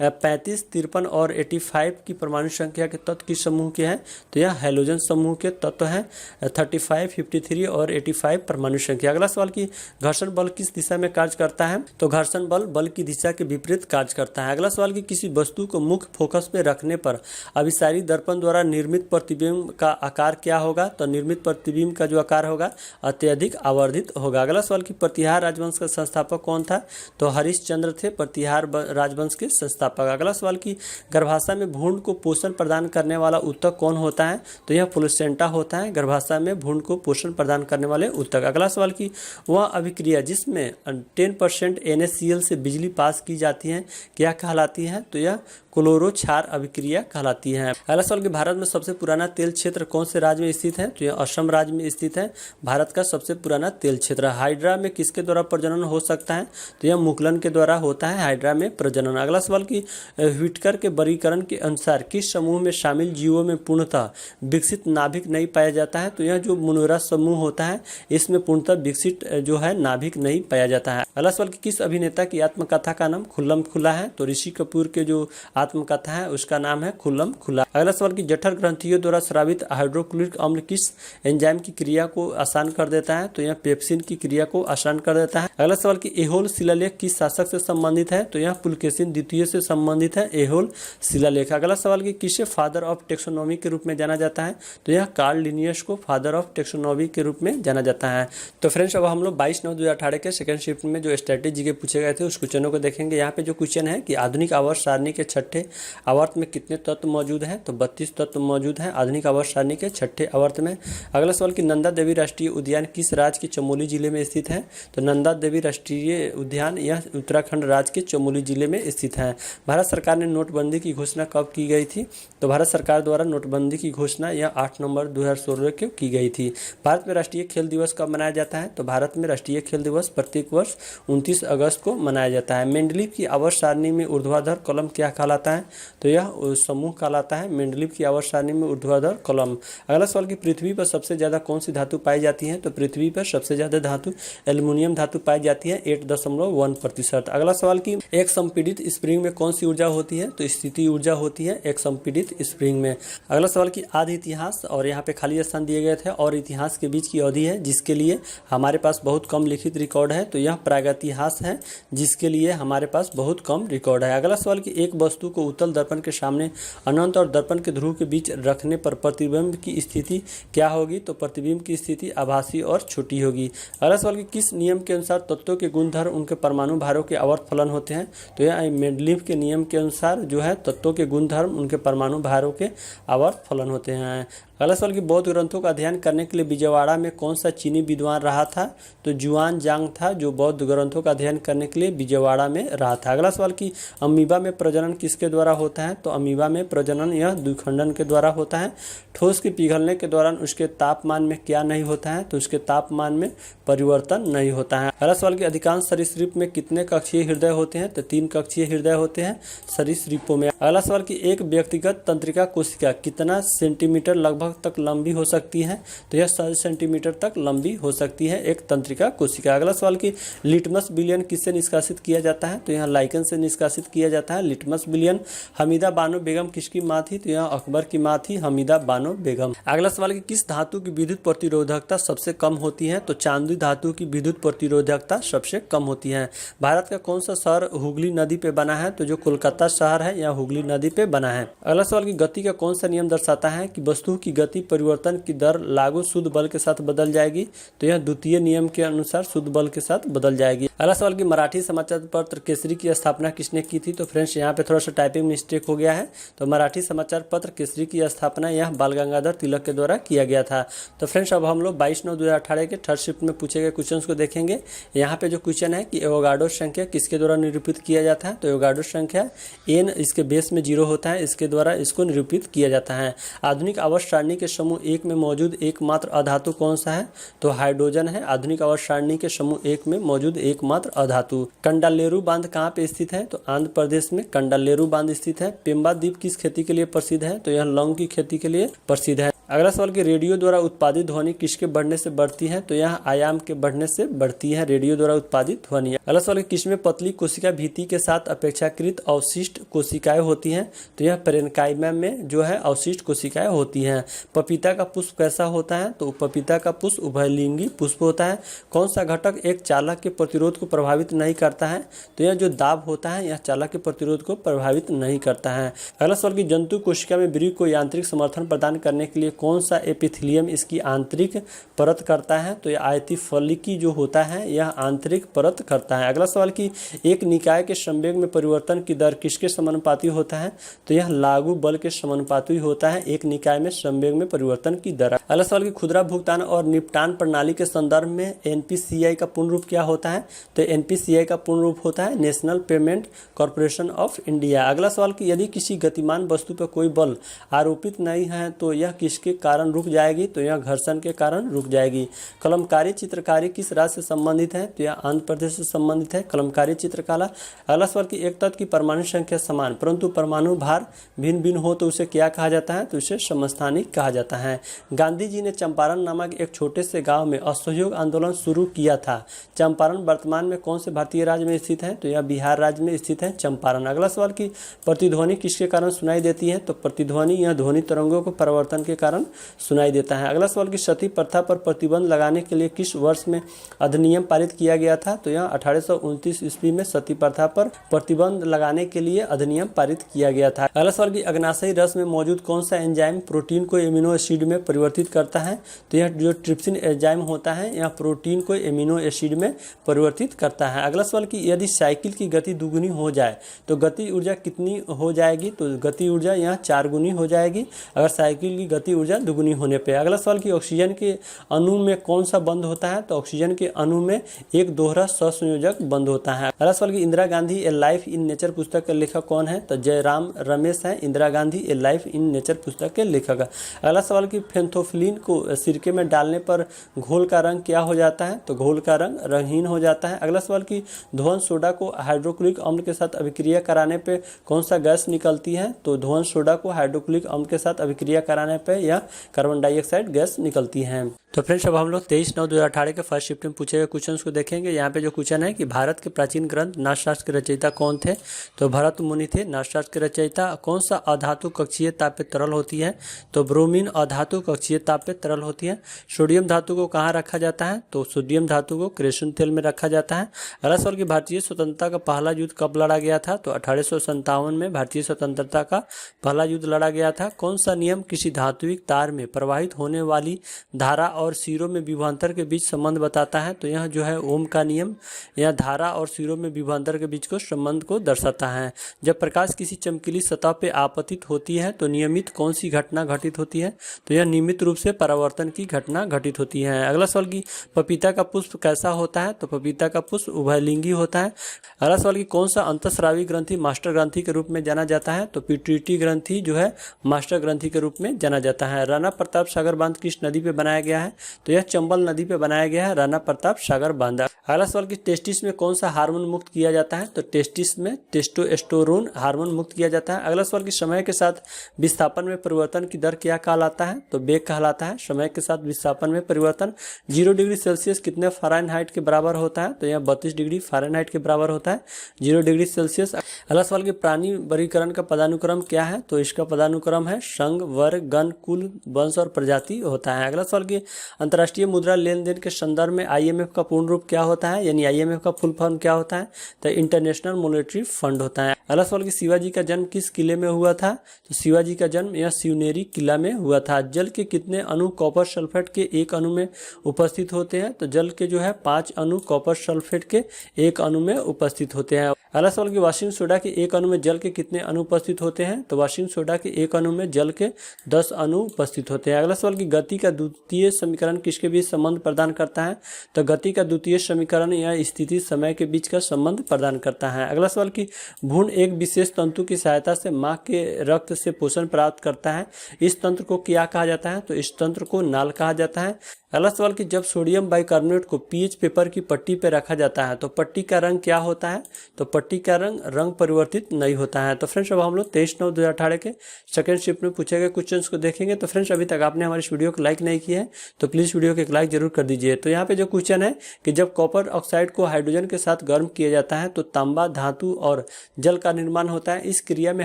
35, 53 और 85 की परमाणु संख्या के तत्व किस समूह के हैं? तो यह हैलोजन समूह के तत्व हैं। 35, 53 और 85 परमाणु संख्या। अगला सवाल कि घर्षण बल किस दिशा में कार्य करता है? तो घर्षण बल बल की दिशा के विपरीत कार्य करता है। अगला सवाल कि किसी वस्तु को मुख्य फोकस में रखने पर अभिसारी दर्पण द्वारा निर्मित प्रतिबिंब का आकार क्या होगा? तो निर्मित प्रतिबिंब का जो आकार होगा अत्यधिक आवर्धित होगा। अगला सवाल कि प्रतिहार राजवंश का संस्थापक कौन था? तो हरिश्चंद्र थे प्रतिहार राजवंश के संस्थापक। अगला सवाल कि गर्भाशय में भ्रूण को पोषण प्रदान करने वाला ऊतक कौन होता है? तो यह प्लेसेंटा होता है, गर्भाशय में भ्रूण को पोषण प्रदान करने वाले ऊतक। अगला सवाल कि वह अभिक्रिया जिसमें 10% NaCl से बिजली पास की जाती है क्या कहलाती है? तो यह क्लोरो क्षार अभिक्रिया कहलाती है। अगला सवाल कि भारत में सबसे पुराना तेल क्षेत्र कौन से राज्य में स्थित है? तो यह असम राज्य में स्थित है, भारत का सबसे पुराना तेल क्षेत्र। हाइड्रा में किसके द्वारा प्रजनन हो सकता है? तो यह मुकुलन के द्वारा होता है हाइड्रा में प्रजनन। अगला सवाल कि व्हिटकर के वर्गीकरण के अनुसार किस समूह में शामिल जीवों में पूर्णतः विकसित नाभिक नहीं पाया जाता है? तो यह जो मुनोरा समूह होता है इसमें पूर्णतः विकसित जो है नाभिक नहीं पाया जाता है। अगला सवाल कि किस अभिनेता की आत्मकथा का नाम खुल्लम खुल्ला है? तो ऋषि कपूर के जो आत्मकथा है उसका नाम है खुल्लम खुल्ला। अगला सवाल कि जठर ग्रंथियों द्वारा स्रावित हाइड्रोक्लोरिक अम्ल किस एंजाइम की क्रिया को आसान कर देता है? तो यह पेप्सिन की क्रिया को आसान कर देता है। अगला सवाल कि एहोल शिलालेख किस शासक से संबंधित है? तो यह पुलकेशिन द्वितीय से संबंधित है एहोल शिलालेख। अगला सवाल कि किसे फादर ऑफ टेक्सोनॉमी के रूप में जाना जाता है? तो यह कार्ल लिनियस को फादर ऑफ टेक्सोनॉमी के रूप में जाना जाता है। तो फ्रेंड्स अब हम लोग 22/9/2018 के सेकंड शिफ्ट में जो स्ट्रेटेजी के पूछे गए थे उस क्वेश्चनों को देखेंगे। यहाँ पे जो क्वेश्चन है कि आधुनिक आवर्त सारणी के छठे आवर्त में कितने तत्व मौजूद हैं? तो 32 तत्व मौजूद हैं आधुनिक आवर्त सारणी के छठे आवर्त में। अगला सवाल कि नंदा देवी राष्ट्रीय उद्यान किस राज्य के चमोली जिले में स्थित है? तो नंदा देवी राष्ट्रीय उद्यान यह उत्तराखंड राज्य के चमोली जिले में स्थित है। भारत सरकार ने नोटबंदी की घोषणा कब की गई थी? तो भारत सरकार द्वारा नोटबंदी की घोषणा यह 8 नवंबर 2016 को की गई थी। भारत में राष्ट्रीय खेल दिवस कब मनाया जाता है? तो भारत में राष्ट्रीय खेल दिवस प्रत्येक वर्ष 29 अगस्त को मनाया जाता है। मेंडलीव की आवर्त सारणी में ऊर्ध्वाधर कॉलम क्या कहलाता है? तो यह समूह कहलाता है मेंडलीव की आवर्त सारणी में ऊर्ध्वाधर कॉलम। अगला सवाल कि पृथ्वी पर सबसे ज्यादा कौन सी धातु पाई जाती है? तो पृथ्वी पर सबसे ज्यादा धातु एल्युमिनियम धातु पाई जाती है 8.1%। अगला सवाल कि एक संपीड़ित स्प्रिंग में कौन सी ऊर्जा होती है? तो स्थिति ऊर्जा होती है एक संपीड़ित स्प्रिंग में। अगला सवाल कि आदि इतिहास और यहाँ पे खाली स्थान दिए गए थे और इतिहास के बीच की अवधि है जिसके लिए हमारे पास बहुत कम लिखित रिकॉर्ड है। तो यह प्रागैतिहास है जिसके लिए हमारे पास बहुत कम रिकॉर्ड है। अगला सवाल कि एक वस्तु को उत्तल दर्पण के सामने अनंत और दर्पण के ध्रुव के बीच रखने पर प्रतिबिंब की स्थिति क्या होगी? तो प्रतिबिंब की स्थिति आभासी और छोटी होगी। अगला सवाल कि किस नियम के अनुसार तत्वों के गुणधर्म उनके परमाणु भारों के आवर्त फलन होते हैं? तो यह मेंडलीव के नियम के अनुसार जो है तत्वों के गुणधर्म उनके परमाणु भारों के आवर्त फलन होते हैं। अगला सवाल कि बौद्ध ग्रंथों का अध्ययन करने के लिए विजयवाड़ा में कौन सा चीनी विद्वान रहा था? तो जुआन जांग था जो बौद्ध ग्रंथों का अध्ययन करने के लिए विजयवाड़ा में रहा था। अगला सवाल कि अमीबा में प्रजनन किसके द्वारा होता है? तो अमीबा में प्रजनन यह द्विखंडन के द्वारा होता है। ठोस के पिघलने के दौरान उसके तापमान में क्या नहीं होता है? तो उसके तापमान में परिवर्तन नहीं होता है। अगला सवाल कि अधिकांश सरीसृप में कितने कक्षीय हृदय होते हैं? तो 3 कक्षीय हृदय होते हैं सरीसृपों में। अगला सवाल कि एक व्यक्तिगत तंत्रिका कोशिका कितना सेंटीमीटर लगभग तक लंबी हो सकती है? तो यह 7 सेंटीमीटर तक लंबी हो सकती है एक तंत्रिका कोशिका। अगला सवाल कि लिटमस विलयन किससे निष्कासित किया जाता है? तो यह लाइकन से निष्कासित किया जाता है लिटमस विलयन। हमीदा बानो बेगम किसकी माँ थी? तो यह अकबर की माँ थी हमीदा बानो बेगम। अगला सवाल कि किस धातु की विद्युत प्रतिरोधकता सबसे कम होती है? तो चांदी धातु की विद्युत प्रतिरोधकता सबसे कम होती है। भारत का कौन सा शहर हुगली नदी पे बना है? तो जो कोलकाता शहर है यह हुगली नदी पे बना है। अगला सवाल कि गति का कौन सा नियम दर्शाता है कि वस्तु की गति परिवर्तन की दर लागू शुद्ध बल के साथ बदल जाएगी? तो यह द्वितीय नियम के अनुसार शुद्ध बल के साथ बदल जाएगी। अगला सवाल कि मराठी समाचार पत्र केसरी की स्थापना किसने की थी? तो फ्रेंड्स यहाँ पे थोड़ा सा टाइपिंग मिस्टेक हो गया है। तो मराठी समाचार पत्र केसरी की स्थापना यह बाल गंगाधर तिलक के द्वारा किया गया था। तो फ्रेंड्स अब हम लोग 22/9/2018 के थर्ड शिफ्ट में पूछे गए क्वेश्चन को देखेंगे। यहाँ पे जो क्वेश्चन है कि एवोगाड्रो संख्या किसके द्वारा निरूपित किया जाता है? तो एवोगाड्रो संख्या n इसके बेस में 0 होता है, इसके द्वारा इसको निरूपित किया जाता है। आधुनिक आवर्त सारणी के समूह 1 में मौजूद एकमात्र अधातु कौन सा है? तो हाइड्रोजन है आधुनिक आवर्त सारणी के समूह 1 में मौजूद एकमात्र अधातु। कंडालेरू बांध कहाँ पे स्थित है? तो आंध्र प्रदेश में कंडालेरू बांध स्थित है। पेम्बा द्वीप किस खेती के लिए प्रसिद्ध है? तो यह लौंग की खेती के लिए प्रसिद्ध है। अगला सवाल कि रेडियो द्वारा उत्पादित ध्वनि किसके बढ़ने से बढ़ती है, तो यह आयाम के बढ़ने से बढ़ती है रेडियो द्वारा उत्पादित ध्वनि। अगला सवाल कि किसमें पतली कोशिका भित्ति के साथ अपेक्षाकृत अवशिष्ट कोशिकाएं होती हैं, तो यह पेरेन्काइमा में जो है अवशिष्ट कोशिकाएं होती हैं। पपीता का पुष्प कैसा होता है, तो पपीता का पुष्प उभयलिंगी पुष्प होता है। कौन सा घटक एक चालक के प्रतिरोध को प्रभावित नहीं करता है, तो यह जो दाब होता है यह चालक के प्रतिरोध को प्रभावित नहीं करता है। अगला सवाल कि जंतु कोशिका में वृक्क को यांत्रिक समर्थन प्रदान करने के लिए कौन सा एपिथेलियम इसकी आंतरिक परत करता है, तो यह आयतिफलिकी जो होता है यह आंतरिक परत करता है। अगला सवाल कि एक निकाय के संवेग में परिवर्तन की दर किसके समानुपाती होता है, तो यह लागू बल के समानुपाती होता है एक निकाय में संवेग में परिवर्तन की दर। अगला सवाल कि खुदरा भुगतान और निपटान प्रणाली के संदर्भ में एनपीसीआई का पूर्ण रूप क्या होता है, तो एनपीसीआई का पूर्ण रूप होता है national payment corporation of India. अगला सवाल कि यदि किसी गतिमान वस्तु पर कोई बल आरोपित नहीं है तो यह किसके कारण रुक जाएगी, तो यह घर्षण के कारण रुक जाएगी। कलमकारी चित्रकारी किस राज्य से संबंधित है, तो यह आंध्र प्रदेश से संबंधित है कलमकारी चित्रकला। अगला सवाल कि एक तत्व की परमाणु संख्या समान परंतु परमाणु भार भिन्न भिन्न हो तो उसे क्या कहा जाता है, तो इसे समस्थानिक कहा जाता है। गांधी जी ने चंपारण नामक एक छोटे से गांव में असहयोग आंदोलन शुरू किया था। चंपारण वर्तमान में कौन से भारतीय राज्य में स्थित है, तो यह बिहार राज्य में स्थित है चंपारण। अगला सवाल कि प्रतिध्वनि किसके कारण सुनाई देती है, तो प्रतिध्वनि यह ध्वनि तरंगों को परिवर्तन के कारण सुनाई देता है। अगला सवाल कि सती प्रथा पर प्रतिबंध लगाने के लिए किस वर्ष में अधिनियम पारित किया गया था, तो यह 1829 ईस्वी में सती प्रथा पर प्रतिबंध लगाने के लिए अधिनियम पारित किया गया था। अगला सवाल कि अग्नाशयी रस में मौजूद कौन सा एंजाइम प्रोटीन को एमिनो एसिड में परिवर्तित करता है, तो यह जो ट्रिप्सिन एंजाइम होता है यह प्रोटीन को एमिनो एसिड में परिवर्तित करता है। अगला सवाल कि यदि साइकिल की गति दुगुनी हो जाए तो गति ऊर्जा कितनी हो जाएगी, तो गति ऊर्जा यहाँ 4 गुनी हो जाएगी अगर साइकिल की गति ऊर्जा दुगुनी होने पे। अगला सवाल कि ऑक्सीजन के अणु में कौन सा बंद होता है, तो ऑक्सीजन के अणु में एक दोहरा सहसंयोजक बंद होता है। अगला सवाल कि इंदिरा गांधी ए लाइफ इन नेचर पुस्तक के लेखक कौन है, तो जयराम रमेश है इंदिरा गांधी ए लाइफ इन नेचर पुस्तक के लेखक। अगला सवाल कि फेंथोफिलिन को सिरके में डालने पर घोल का रंग क्या हो जाता है, तो घोल का रंग रंगहीन हो जाता है। अगला सवाल कि ध्वन सोडा को हाइड्रोक्लोरिक अम्ल के साथ अभिक्रिया कराने पे कौन सा गैस निकलती है, तो ध्वन सोडा को हाइड्रोक्लोरिक अम्ल के साथ अभिक्रिया कराने पे यह कार्बन डाइऑक्साइड गैस निकलती है। तो फ्रेंड्स अब हम लोग 23/9/2018 के फर्स्ट शिफ्ट में पूछे गए क्वेश्चन को देखेंगे। यहाँ पे जो क्वेश्चन है कि भारत के प्राचीन ग्रंथ नाट्यशास्त्र के रचयिता कौन थे, तो भरत मुनि थे नाट्यशास्त्र के रचयिता। कौन सा अधातु कक्षीय ताप पे तरल होती है, तो ब्रोमीन अधातु कक्षीय ताप पे तरल होती है। सोडियम धातु को कहाँ रखा जाता है, तो सोडियम धातु को केरोसिन तेल में रखा जाता है। अगला सवाल की भारतीय स्वतंत्रता का पहला युद्ध कब लड़ा गया था, तो 1857 में भारतीय स्वतंत्रता का पहला युद्ध लड़ा गया था। कौन सा नियम किसी धात्विक तार में प्रवाहित होने वाली धारा और सिरों में विभवांतर के बीच संबंध बताता है, तो यह जो है ओम का नियम यह धारा और सिरों में विभवांतर के बीच को संबंध को दर्शाता है। जब प्रकाश किसी चमकीली सतह पे आपतित होती है तो नियमित कौन सी घटना घटित होती है, तो यह नियमित रूप से परावर्तन की घटना घटित होती है। अगला सवाल की पपीता का पुष्प कैसा होता है, तो पपीता का पुष्प उभयलिंगी होता है। अगला सवाल की कौन सा अंतःस्रावी ग्रंथि मास्टर ग्रंथि के रूप में जाना जाता है, तो पिट्यूटरी ग्रंथि जो है मास्टर ग्रंथि के रूप में जाना जाता है। राणा प्रताप सागर बांध किस नदी पे बनाया गया है, तो यह चंबल नदी पे बनाया गया है राणा प्रताप सागर बांध। अगला सवाल की टेस्टिस में कौन सा हार्मोन मुक्त किया जाता है, तो टेस्टिस में टेस्टोस्टेरोन हार्मोन मुक्त किया जाता है। अगला सवाल की समय के साथ विस्थापन में परिवर्तन की दर क्या कहलाता है, तो वेग कहलाता है। समय के साथ विस्थापन में परिवर्तन 0 डिग्री सेल्सियस कितने फ़ारेनहाइट के बराबर होता है, तो यह 32 डिग्री फ़ारेनहाइट के बराबर होता है 0 डिग्री सेल्सियस। अगला सवाल की प्राणी वर्गीकरण का पदानुक्रम क्या है, तो इसका पदानुक्रम है संघ, वर्ग, गण, कुल, वंश और प्रजाति होता है। अगला सवाल की अंतर्राष्ट्रीय मुद्रा लेन देन के संदर्भ में IMF का पूर्ण रूप क्या होता है, यानी IMF का फुल फॉर्म क्या होता है, तो इंटरनेशनल मॉनेटरी फंड होता है। अगला सवाल की शिवाजी का जन्म किस किले में हुआ था, तो शिवाजी का जन्म यह शिवनेरी किला में हुआ था। जल के कितने अणु कॉपर सल्फेट के एक अणु में उपस्थित होते हैं, तो जल के जो है 5 अणु कॉपर सल्फेट के एक अणु में उपस्थित होते हैं। अगला सवाल की वाशिंग सोडा के एक अणु में जल के कितने अणु उपस्थित होते हैं, तो वाशिंग सोडा के एक अणु में जल के 10 अणु उपस्थित होते हैं। अगला सवाल की गति का द्वितीय समीकरण किसके बीच संबंध प्रदान करता है, तो गति का द्वितीय समीकरण या स्थिति समय के बीच का संबंध प्रदान करता है। अगला सवाल की भ्रूण एक विशेष तंतु की सहायता से मां के रक्त से पोषण प्राप्त करता है, इस तंत्र को क्या कहा जाता है, तो इस तंत्र को नाल कहा जाता है। अगला सवाल कि जब सोडियम बाइकार्बोनेट को पीएच पेपर की पट्टी पर रखा जाता है तो पट्टी का रंग क्या होता है, तो पट्टी का रंग परिवर्तित नहीं होता है। तो फ्रेंड्स अब हम लोग 23/9/2018 के सेकंड शिफ्ट में पूछे गए क्वेश्चंस को देखेंगे। तो फ्रेंड्स अभी तक आपने हमारी इस वीडियो को लाइक नहीं किया है तो प्लीज़ वीडियो को एक लाइक जरूर कर दीजिए। तो यहाँ पे जो क्वेश्चन है कि जब कॉपर ऑक्साइड को हाइड्रोजन के साथ गर्म किया जाता है तो तांबा धातु और जल का निर्माण होता है। इस क्रिया में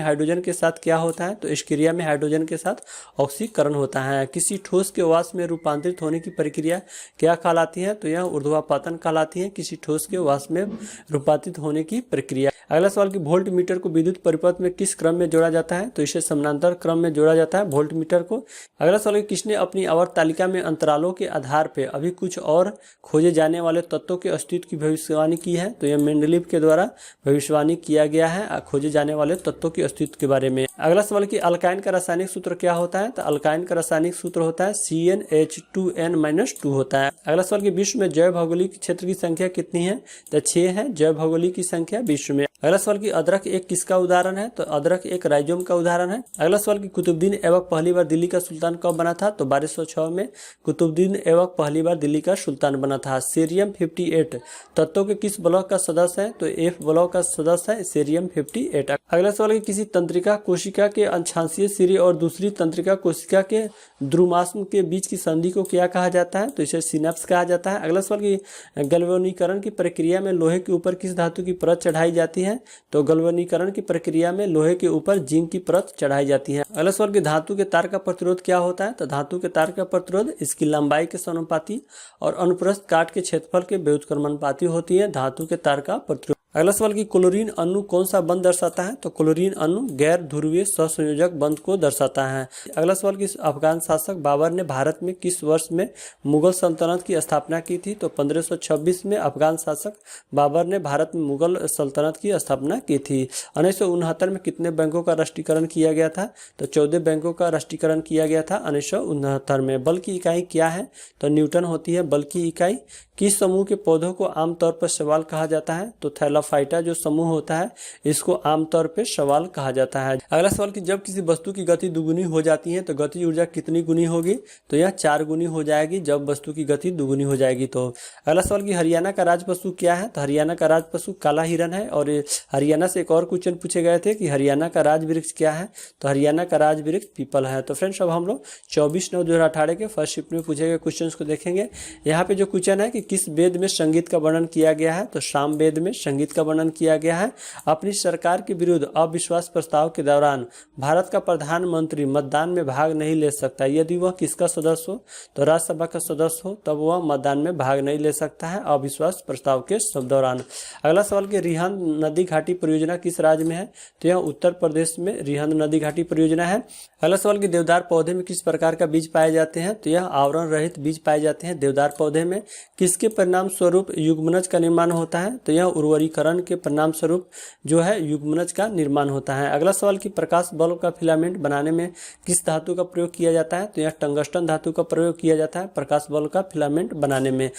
हाइड्रोजन के साथ क्या होता है? तो इस क्रिया में हाइड्रोजन के साथ ऑक्सीकरण होता है। किसी ठोस के वाष्प में रूपांतरित होने की प्रक्रिया क्या कहलाती है? तो यह ऊर्ध्वापातन कहलाती है, किसी ठोस के वाष्प में रूपांतरित होने की प्रक्रिया। अगला सवाल कि वोल्ट मीटर को विद्युत परिपथ में किस क्रम में जोड़ा जाता है? तो इसे समानांतर क्रम में जोड़ा जाता है वोल्ट मीटर को। अगला सवाल कि किसने अपनी आवर्त तालिका में अंतरालों के आधार पर अभी कुछ और खोजे जाने वाले तत्वों के अस्तित्व की भविष्यवाणी की है? तो यह मेंडलीव के द्वारा भविष्यवाणी किया गया है खोजे जाने वाले तत्वों के अस्तित्व के बारे में। अगला सवाल कि अल्काइन का रासायनिक सूत्र क्या होता है? तो अल्काइन का रासायनिक सूत्र होता है CnH2n-2 होता है। अगला सवाल कि विश्व में जैव भौगोलिक क्षेत्र की संख्या कितनी है? तो 6 है जैव भौगोलिक की संख्या विश्व में। अगला सवाल कि अदरक एक किसका उदाहरण है? तो अदरक एक राइजोम का उदाहरण है। अगला सवाल कि कुतुबुद्दीन ऐबक पहली बार दिल्ली का सुल्तान कब बना था? तो 1206 में कुतुबुद्दीन ऐबक पहली बार दिल्ली का सुल्तान बना था। सीरियम 58 तत्वों के किस ब्लॉक का सदस्य है? तो F ब्लॉक का सदस्य है सीरियम 58। अगला सवाल कि किसी तंत्रिका कोशिका के अंशांशीय सिरे और दूसरी तंत्रिका कोशिका के ध्रुमाश्म के बीच की संधि को क्या कहा जाता है? तो इसे सिनेप्स कहा जाता है। अगला सवाल कि गैल्वेनीकरण की प्रक्रिया में लोहे के ऊपर किस धातु की परत चढ़ाई जाती है? तो गैल्वेनीकरण की प्रक्रिया में लोहे के ऊपर जिंक की परत चढ़ाई जाती है। अगला सवाल कि धातु के तार का प्रतिरोध क्या होता है? तो धातु के तार का प्रतिरोध इसकी लंबाई के समानुपाती और अनुप्रस्थ काट के क्षेत्रफल के व्युत्क्रमानुपाती होती है धातु के तार का प्रतिरोध। अगला सवाल कि क्लोरीन अणु कौन सा बंध दर्शाता है? तो क्लोरीन अणु गैर ध्रुवीय सहसंयोजक बंध को दर्शाता है। अगला सवाल कि अफगान शासक बाबर ने भारत में किस वर्ष में मुगल सल्तनत की स्थापना की थी? तो 1526 में अफगान शासक बाबर ने भारत में मुगल सल्तनत की स्थापना की थी। 1969 में कितने बैंकों का राष्ट्रीयकरण किया गया था? तो 14 बैंकों का राष्ट्रीयकरण किया गया था 1969 में। बल की इकाई क्या है? तो न्यूटन होती है बल की इकाई। किस समूह के पौधों को आमतौर पर शैवाल कहा जाता है? तो थैलाफाइटा जो समूह होता है इसको आमतौर पर शैवाल कहा जाता है। अगला सवाल कि जब किसी वस्तु की गति दुगुनी हो जाती है तो गतिज ऊर्जा कितनी गुनी होगी? तो यह 4 गुनी हो जाएगी जब वस्तु की गति दुगुनी हो जाएगी। तो अगला सवाल कि हरियाणा का राज पशु क्या है? तो हरियाणा का राज पशु काला हिरन है। और हरियाणा से एक और क्वेश्चन पूछे गए थे कि हरियाणा का राज वृक्ष क्या है? तो हरियाणा का राज वृक्ष पीपल है। तो फ्रेंड्स अब हम लोग 24/9/2018 के फर्स्ट शिफ्ट में पूछे गए क्वेश्चन को देखेंगे। यहाँ पे जो क्वेश्चन है कि किस वेद में संगीत का वर्णन किया गया है? तो साम वेद में संगीत का वर्णन किया गया है। अपनी सरकार के विरुद्ध अविश्वास प्रस्ताव के दौरान भारत का प्रधानमंत्री मतदान में भाग नहीं ले सकता यदि वह किसका सदस्य हो? तो राज्यसभा का सदस्य हो तब वह मतदान में भाग नहीं ले सकता है अविश्वास प्रस्ताव के दौरान। अगला सवाल कि रिहंद नदी घाटी परियोजना किस राज्य में है? तो यह उत्तर प्रदेश में रिहंद नदी घाटी परियोजना है। अगला सवाल कि देवदार पौधे में किस प्रकार का बीज पाए जाते हैं? तो यह आवरण रहित बीज पाए जाते हैं देवदार पौधे में। किसके परिणाम स्वरूप युग्मनज का निर्माण होता है? तो यह उर्वरीकरण के परिणाम स्वरूप जो है युग्मनज का निर्माण होता है। अगला सवाल कि प्रकाश बल्ब का फिलामेंट बनाने में किस धातु का प्रयोग किया जाता है? तो यह टंगस्टन धातु का प्रयोग किया जाता है प्रकाश बल्ब का फिलामेंट बनाने में।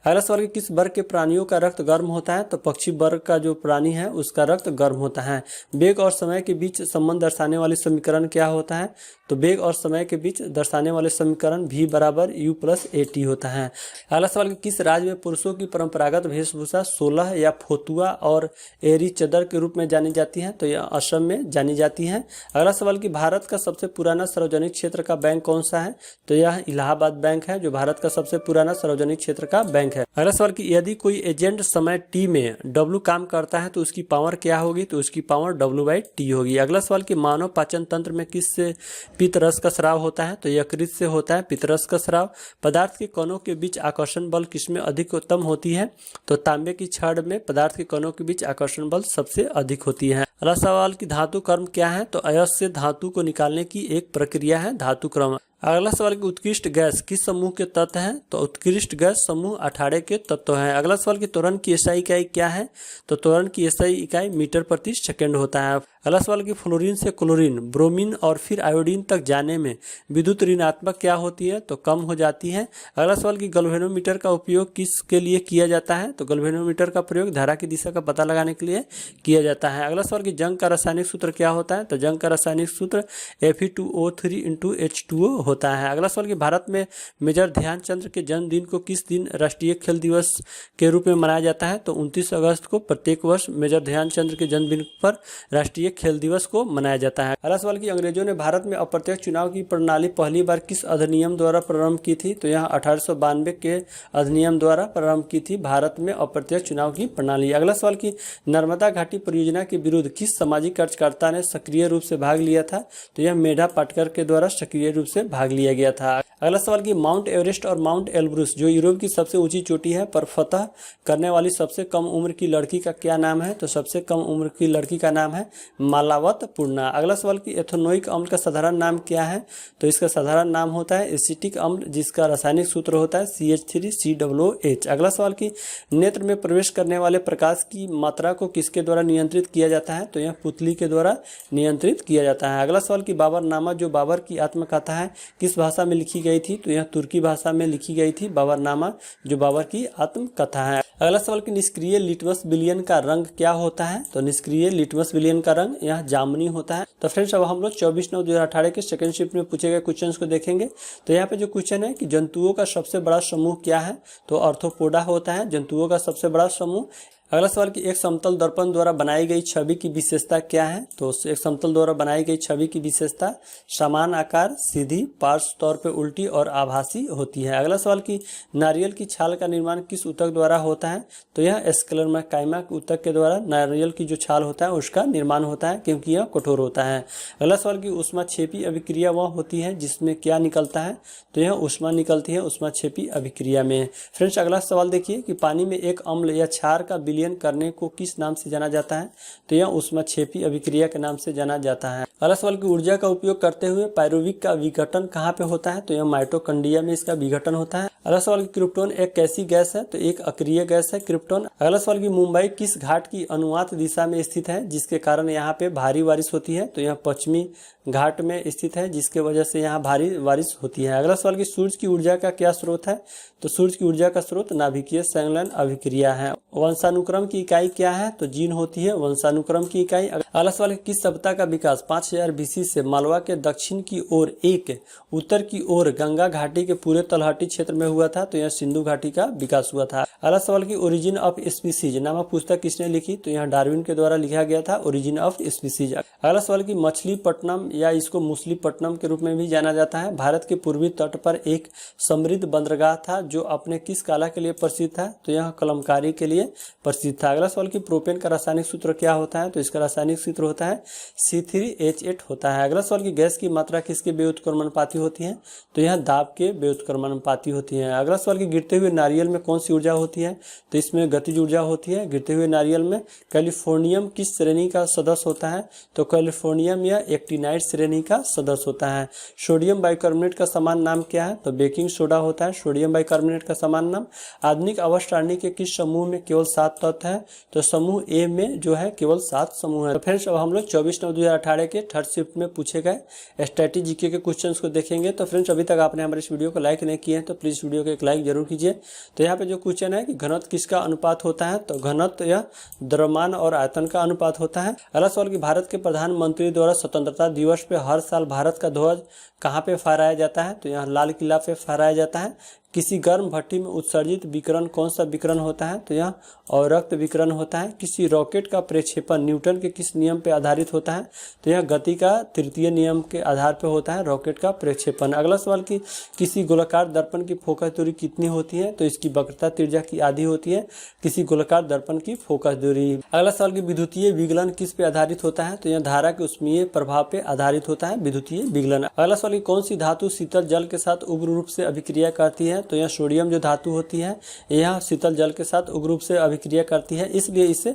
अगला सवाल कि किस वर्ग के प्राणियों का रक्त गर्म होता है? तो पक्षी वर्ग का जो प्राणी है उसका रक्त गर्म होता है। वेग और समय के बीच संबंध दर्शाने वाली समीकरण क्या होता है? तो वेग और समय के बीच दर्शाने वाले समीकरण v = u + at होता है। अगला सवाल कि किस राज्य में पुरुषों की परंपरागत वेशभूषा 16 या फोतुआ और एरी चदर के रूप में जानी जाती है? तो यह असम में जानी जाती है। अगला सवाल कि भारत का सबसे पुराना सार्वजनिक क्षेत्र का बैंक कौन सा है? तो यह इलाहाबाद बैंक है जो भारत का सबसे पुराना सार्वजनिक क्षेत्र का बैंक है। अगला सवाल कि यदि कोई एजेंट समय t में W काम करता है तो उसकी पावर क्या होगी? तो उसकी पावर W/T होगी। अगला सवाल कि मानव पाचन तंत्र में किस से पित्तरस का स्राव होता है? तो यकृत से होता है पित्तरस का स्राव। पदार्थ के कणों के बीच आकर्षण बल किसमें अधिकतम होती है? तो तांबे की छड़ में पदार्थ के कणों के बीच आकर्षण बल सबसे अधिक होती है। अगला सवाल कि धातु कर्म क्या है? तो अयस्क से धातु को निकालने की एक प्रक्रिया है धातु क्रम। अगला सवाल कि उत्कृष्ट गैस किस समूह के तत्व हैं? तो उत्कृष्ट गैस समूह 18 के तत्व हैं। अगला सवाल कि त्वरण की एसआई इकाई क्या है? तो त्वरण की एसआई इकाई मीटर प्रति सेकंड होता है। अगला सवाल कि फ्लोरीन से क्लोरीन, ब्रोमीन और फिर आयोडीन तक जाने में विद्युत ऋणात्मक क्या होती है? तो कम हो जाती है। अगला सवाल कि गैल्वेनोमीटर का उपयोग किसके लिए किया जाता है? तो गैल्वेनोमीटर का प्रयोग धारा की दिशा का पता लगाने के लिए किया जाता है। अगला सवाल कि जंग का रासायनिक सूत्र क्या होता है? तो जंग का रासायनिक सूत्र Fe2O3 होता है। अगला सवाल कि भारत में मेजर ध्यानचंद के जन्मदिन को किस दिन राष्ट्रीय खेल दिवस के रूप में मनाया जाता है? तो 29 अगस्त को प्रत्येक वर्ष मेजर ध्यानचंद के जन्मदिन पर राष्ट्रीय खेल दिवस को मनाया जाता है। अगला सवाल कि अंग्रेजों ने भारत में अप्रत्यक्ष चुनाव की प्रणाली पहली बार किस अधिनियम द्वारा प्रारंभ की थी? तो यहाँ 1892 के अधिनियम द्वारा प्रारंभ की थी भारत में अप्रत्यक्ष चुनाव की प्रणाली। अगला सवाल कि नर्मदा घाटी परियोजना के विरुद्ध किस सामाजिक कार्यकर्ता ने सक्रिय रूप से भाग लिया था? तो यह मेधा पाटकर के द्वारा सक्रिय रूप से भाग लिया गया था। अगला सवाल कि माउंट एवरेस्ट और माउंट एल्ब्रुस जो यूरोप की सबसे ऊंची चोटी है पर फतह करने वाली सबसे कम उम्र की लड़की का क्या नाम है? तो सबसे कम उम्र की लड़की का नाम है मालावत पूर्णा। अगला सवाल कि एथेनोइक अम्ल का साधारण नाम क्या है? तो इसका साधारण नाम होता है एसिटिक अम्ल, जिसका रासायनिक सूत्र होता है CH3COOH। अगला सवाल कि नेत्र में प्रवेश करने वाले प्रकाश की मात्रा को किसके द्वारा नियंत्रित किया जाता है? तो यह पुतली के द्वारा नियंत्रित किया जाता है। अगला सवाल कि बाबरनामा जो बाबर की आत्मकथा है किस भाषा में लिखी गई थी? तो यह तुर्की भाषा में लिखी गई थी बाबरनामा जो बाबर की आत्मकथा है। अगला सवाल कि निष्क्रिय लिटमस विलयन का रंग क्या होता है? तो निष्क्रिय लिटमस विलयन का रंग यह जामुनी होता है। तो फ्रेंड्स अब हम लोग 24/9/2018 के सेकंड शिफ्ट में पूछे गए क्वेश्चंस को देखेंगे। तो यहाँ पे जो क्वेश्चन है कि जंतुओं का सबसे बड़ा समूह क्या है? तो आर्थ्रोपोडा होता है जंतुओं का सबसे बड़ा समूह। अगला सवाल कि एक समतल दर्पण द्वारा बनाई गई छवि की विशेषता क्या है? तो एक समतल द्वारा बनाई गई छवि की विशेषता समान आकार, सीधी, पार्श्व तौर पे उल्टी और आभासी होती है। अगला सवाल कि नारियल की छाल का निर्माण किस ऊतक द्वारा होता है? तो यह स्क्लेरोकाइमा ऊतक के द्वारा नारियल की जो छाल होता है उसका निर्माण होता है क्योंकि यह कठोर होता है। अगला सवाल कि ऊष्माक्षेपी अभिक्रिया वह होती है जिसमें क्या निकलता है? तो यह ऊष्मा निकलती है ऊष्माक्षेपी अभिक्रिया में। फ्रेंड्स अगला सवाल देखिए कि पानी में एक अम्ल या क्षार का विलयन करने को किस नाम से जाना जाता है? तो यह ऊष्माक्षेपी अभिक्रिया के नाम से जाना जाता है। अगला सवाल की ऊर्जा का उपयोग करते हुए पायरुविक का विघटन कहाँ पे होता है? तो यह माइटोकॉन्ड्रिया में इसका विघटन होता है। अगला सवाल की क्रिप्टोन एक कैसी गैस है? तो एक अक्रिय गैस है क्रिप्टोन। अगला सवाल की मुंबई किस घाट की अनुवात दिशा में स्थित है जिसके कारण यहाँ पे भारी बारिश होती है? तो यह पश्चिमी घाट में स्थित है जिसके वजह से यहाँ भारी बारिश होती है। अगला सवाल कि सूर्य की ऊर्जा का क्या स्रोत है? तो सूर्य की ऊर्जा का स्रोत नाभिकीय संलयन अभिक्रिया है। वंशानुक्रम की इकाई क्या है? तो जीन होती है वंशानुक्रम की इकाई। अगला सवाल किस सभ्यता का विकास 5000 BC से मालवा के दक्षिण की ओर एक उत्तर की ओर गंगा घाटी के पूरे तलहटी क्षेत्र में हुआ था? तो यह सिंधु घाटी का विकास हुआ था। अगला सवाल की ओरिजिन ऑफ स्पीसीज नामक पुस्तक किसने लिखी? तो यह डार्विन के द्वारा लिखा गया था ओरिजिन ऑफ स्पीसीज। अगला सवाल की मछलीपट्टनम या इसको मुसलीपट्टनम के रूप में भी जाना जाता है भारत के पूर्वी तट पर एक समृद्ध बंदरगाह था जो अपने किस कला के लिए प्रसिद्ध था? तो यह कलमकारी के लिए प्रसिद्ध था। अगला सवाल कि प्रोपेन का रासायनिक सूत्र क्या होता है? तो इसका रासायनिक सूत्र होता है C3H8 होता है। अगला सवाल कि गैस की मात्रा किसके व्युत्क्रमणुपाती होती है? तो यह दाब के व्युत्क्रमणुपाती होती है। अगला सवाल कि गिरते हुए नारियल में कौन सी ऊर्जा होती है? तो इसमें गतिज ऊर्जा होती है। गिरते हुए नारियल में कैलिफोर्नियम किस श्रेणी का सदस्य होता है? तो कैलिफोर्नियम या एक्टिनाइट श्रेणी का सदस्य होता है। सोडियम बाइकार्बोनेट का समान नाम क्या है? तो बेकिंग सोडा होता है सोडियम बाइकार्बोनेट का समान नाम। आधुनिक आवर्त सारणी के किस समूह में केवल 7 तत्व है? तो समूह ए में जो है केवल 7 समूह है। तो फ्रेंड्स अब हम लोग 24/9/2018 के थर्ड शिफ्ट में पूछे गए स्ट्रेटजी के क्वेश्चंस को देखेंगे। तो फ्रेंड्स अभी तक आपने हमारे इस वीडियो को लाइक नहीं किए हैं तो प्लीज वीडियो को एक लाइक जरूर कीजिए। तो यहाँ पे जो क्वेश्चन है कि घनत्व किसका अनुपात होता है? तो घनत्व या द्रव्यमान और आयतन का अनुपात होता है। अगला सवाल कि भारत के प्रधानमंत्री द्वारा स्वतंत्रता दिवस पे हर साल भारत का ध्वज कहाँ पे फहराया जाता है? तो यहाँ लाल किला पे फहराया जाता है। किसी गर्म भट्टी में उत्सर्जित विकिरण कौन सा विकिरण होता है? तो यह अवरक्त विकिरण होता है। किसी रॉकेट का प्रक्षेपण न्यूटन के किस नियम पे आधारित होता है? तो यह गति का तृतीय नियम के आधार पे होता है रॉकेट का प्रक्षेपण। अगला सवाल कि किसी गोलाकार दर्पण की फोकस दूरी कितनी होती है? तो इसकी वक्रता त्रिज्या की आधी होती है किसी गोलाकार दर्पण की फोकस दूरी। अगला सवाल कि विद्युतीय विगलन किस पे आधारित होता है? तो यह धारा के उष्मीय प्रभाव पे आधारित होता है विद्युतीय विगलन। अगला सवाल कि कौन सी धातु शीतल जल के साथ उग्र रूप से अभिक्रिया करती है? तो यह सोडियम जो धातु होती है यह शीतल जल के साथ उग्र रूप से अभिक्रिया करती है, इसलिए इसे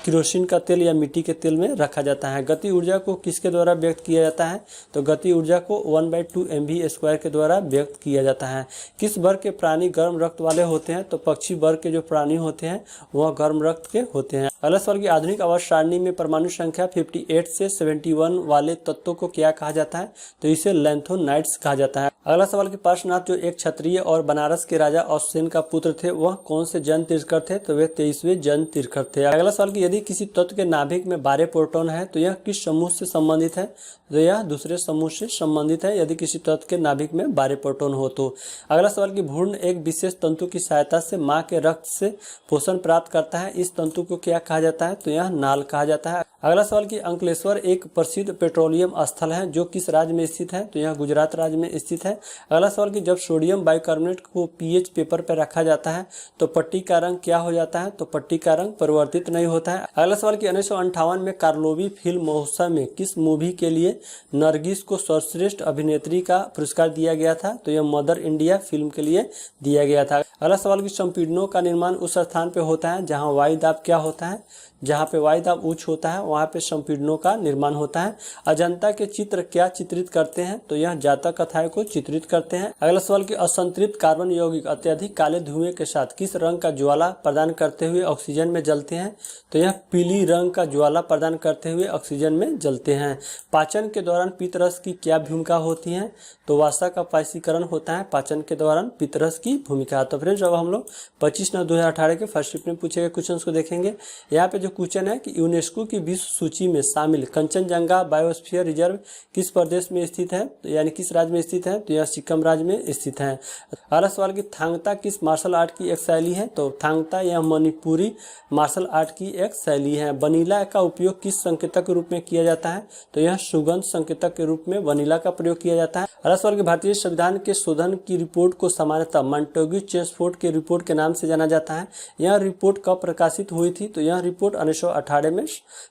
केरोसिन का तेल या मिट्टी के तेल में रखा जाता है। गति ऊर्जा को किसके द्वारा व्यक्त किया जाता है? तो गति ऊर्जा को 1/2 mv² के द्वारा व्यक्त किया जाता है। किस वर्ग के प्राणी गर्म रक्त वाले होते हैं? तो पक्षी वर्ग के जो प्राणी होते हैं वह गर्म रक्त के होते हैं। अगला सवाल की आधुनिक आवर्त सारणी में परमाणु संख्या 58 से 71 वाले तत्वों को क्या कहा जाता है? तो इसे लैंथोनाइड्स कहा जाता है। अगला सवाल की पार्श्वनाथ जो एक क्षत्रिय और बनारस के राजा अश्वसेन का पुत्र थे, वह कौन से जैन तीर्थंकर थे? तो वे 23वें जैन तीर्थंकर थे। अगला सवाल की यदि किसी तत्व के नाभिक में 12 प्रोटॉन है तो यह किस समूह से संबंधित है? तो यह दूसरे समूह से संबंधित है यदि किसी तत्व के नाभिक में 12 प्रोटॉन हो तो। अगला सवाल की भ्रूण एक विशेष तंतु की सहायता से मां के रक्त से पोषण प्राप्त करता है, इस तंतु को क्या कहा जाता है? तो यह नाल कहा जाता है। अगला सवाल की अंकलेश्वर एक प्रसिद्ध पेट्रोलियम स्थल है जो किस राज्य में स्थित है? तो यह गुजरात राज्य में स्थित है। अगला सवाल की जब सोडियम बाइकार्बोनेट को पीएच पेपर पर रखा जाता है तो पट्टी का रंग क्या हो जाता है? तो पट्टी का रंग परिवर्तित नहीं होता है। अगला सवाल की 1958 में कार्लोवी फिल्म महोत्सव में किस मूवी के लिए नरगिस को सर्वश्रेष्ठ अभिनेत्री का पुरस्कार दिया गया था? तो यह मदर इंडिया फिल्म के लिए दिया गया था। अगला सवाल की संपीड़नों का निर्माण उस स्थान पे होता है जहां वायुदाब क्या होता है? जहाँ पे वायुदाब उच्च होता है वहाँ पे संपीड़नों का निर्माण होता है। अजंता के चित्र क्या चित्रित करते हैं? तो यह जातक कथाएं को चित्रित करते हैं। अगला सवाल की असंतृप्त कार्बन यौगिक अत्यधिक काले धुएं के साथ किस रंग का ज्वाला प्रदान करते हुए ऑक्सीजन में जलते हैं? तो यह पीली रंग का ज्वाला प्रदान करते हुए ऑक्सीजन में जलते हैं। पाचन के दौरान पित्तरस की क्या भूमिका होती है? तो वसा का पाचीकरण होता है पाचन के दौरान पित्तरस की भूमिका। तो फ्रेंड्स अब हम लोग 25/9/2018 के फर्स्ट शिफ्ट में पूछे गए क्वेश्चन को देखेंगे। यहाँ पे जो क्वेश्चन है कि यूनेस्को की विश्व सूची में शामिल कंचनजंगा बायोस्फीयर रिजर्व किस प्रदेश में स्थित है? तो यानी किस राज्य में स्थित है? तो यह सिक्किम राज्य में स्थित है। अगला सवाल की थांगता किस मार्शल आर्ट की एक शैली है? तो थांगता यह मणिपुरी मार्शल आर्ट की एक शैली है। वनीला का उपयोग किस संकेतक के रूप में किया जाता है? तो यह सुगंध संकेतक के रूप में वनीला का प्रयोग किया जाता है। अगला सवाल की भारतीय संविधान के शोधन की रिपोर्ट को सामान्यतः मॉन्टेग्यू चेम्सफोर्ड के रिपोर्ट के नाम से जाना जाता है। यह रिपोर्ट कब प्रकाशित हुई थी? तो यह रिपोर्ट 1918 में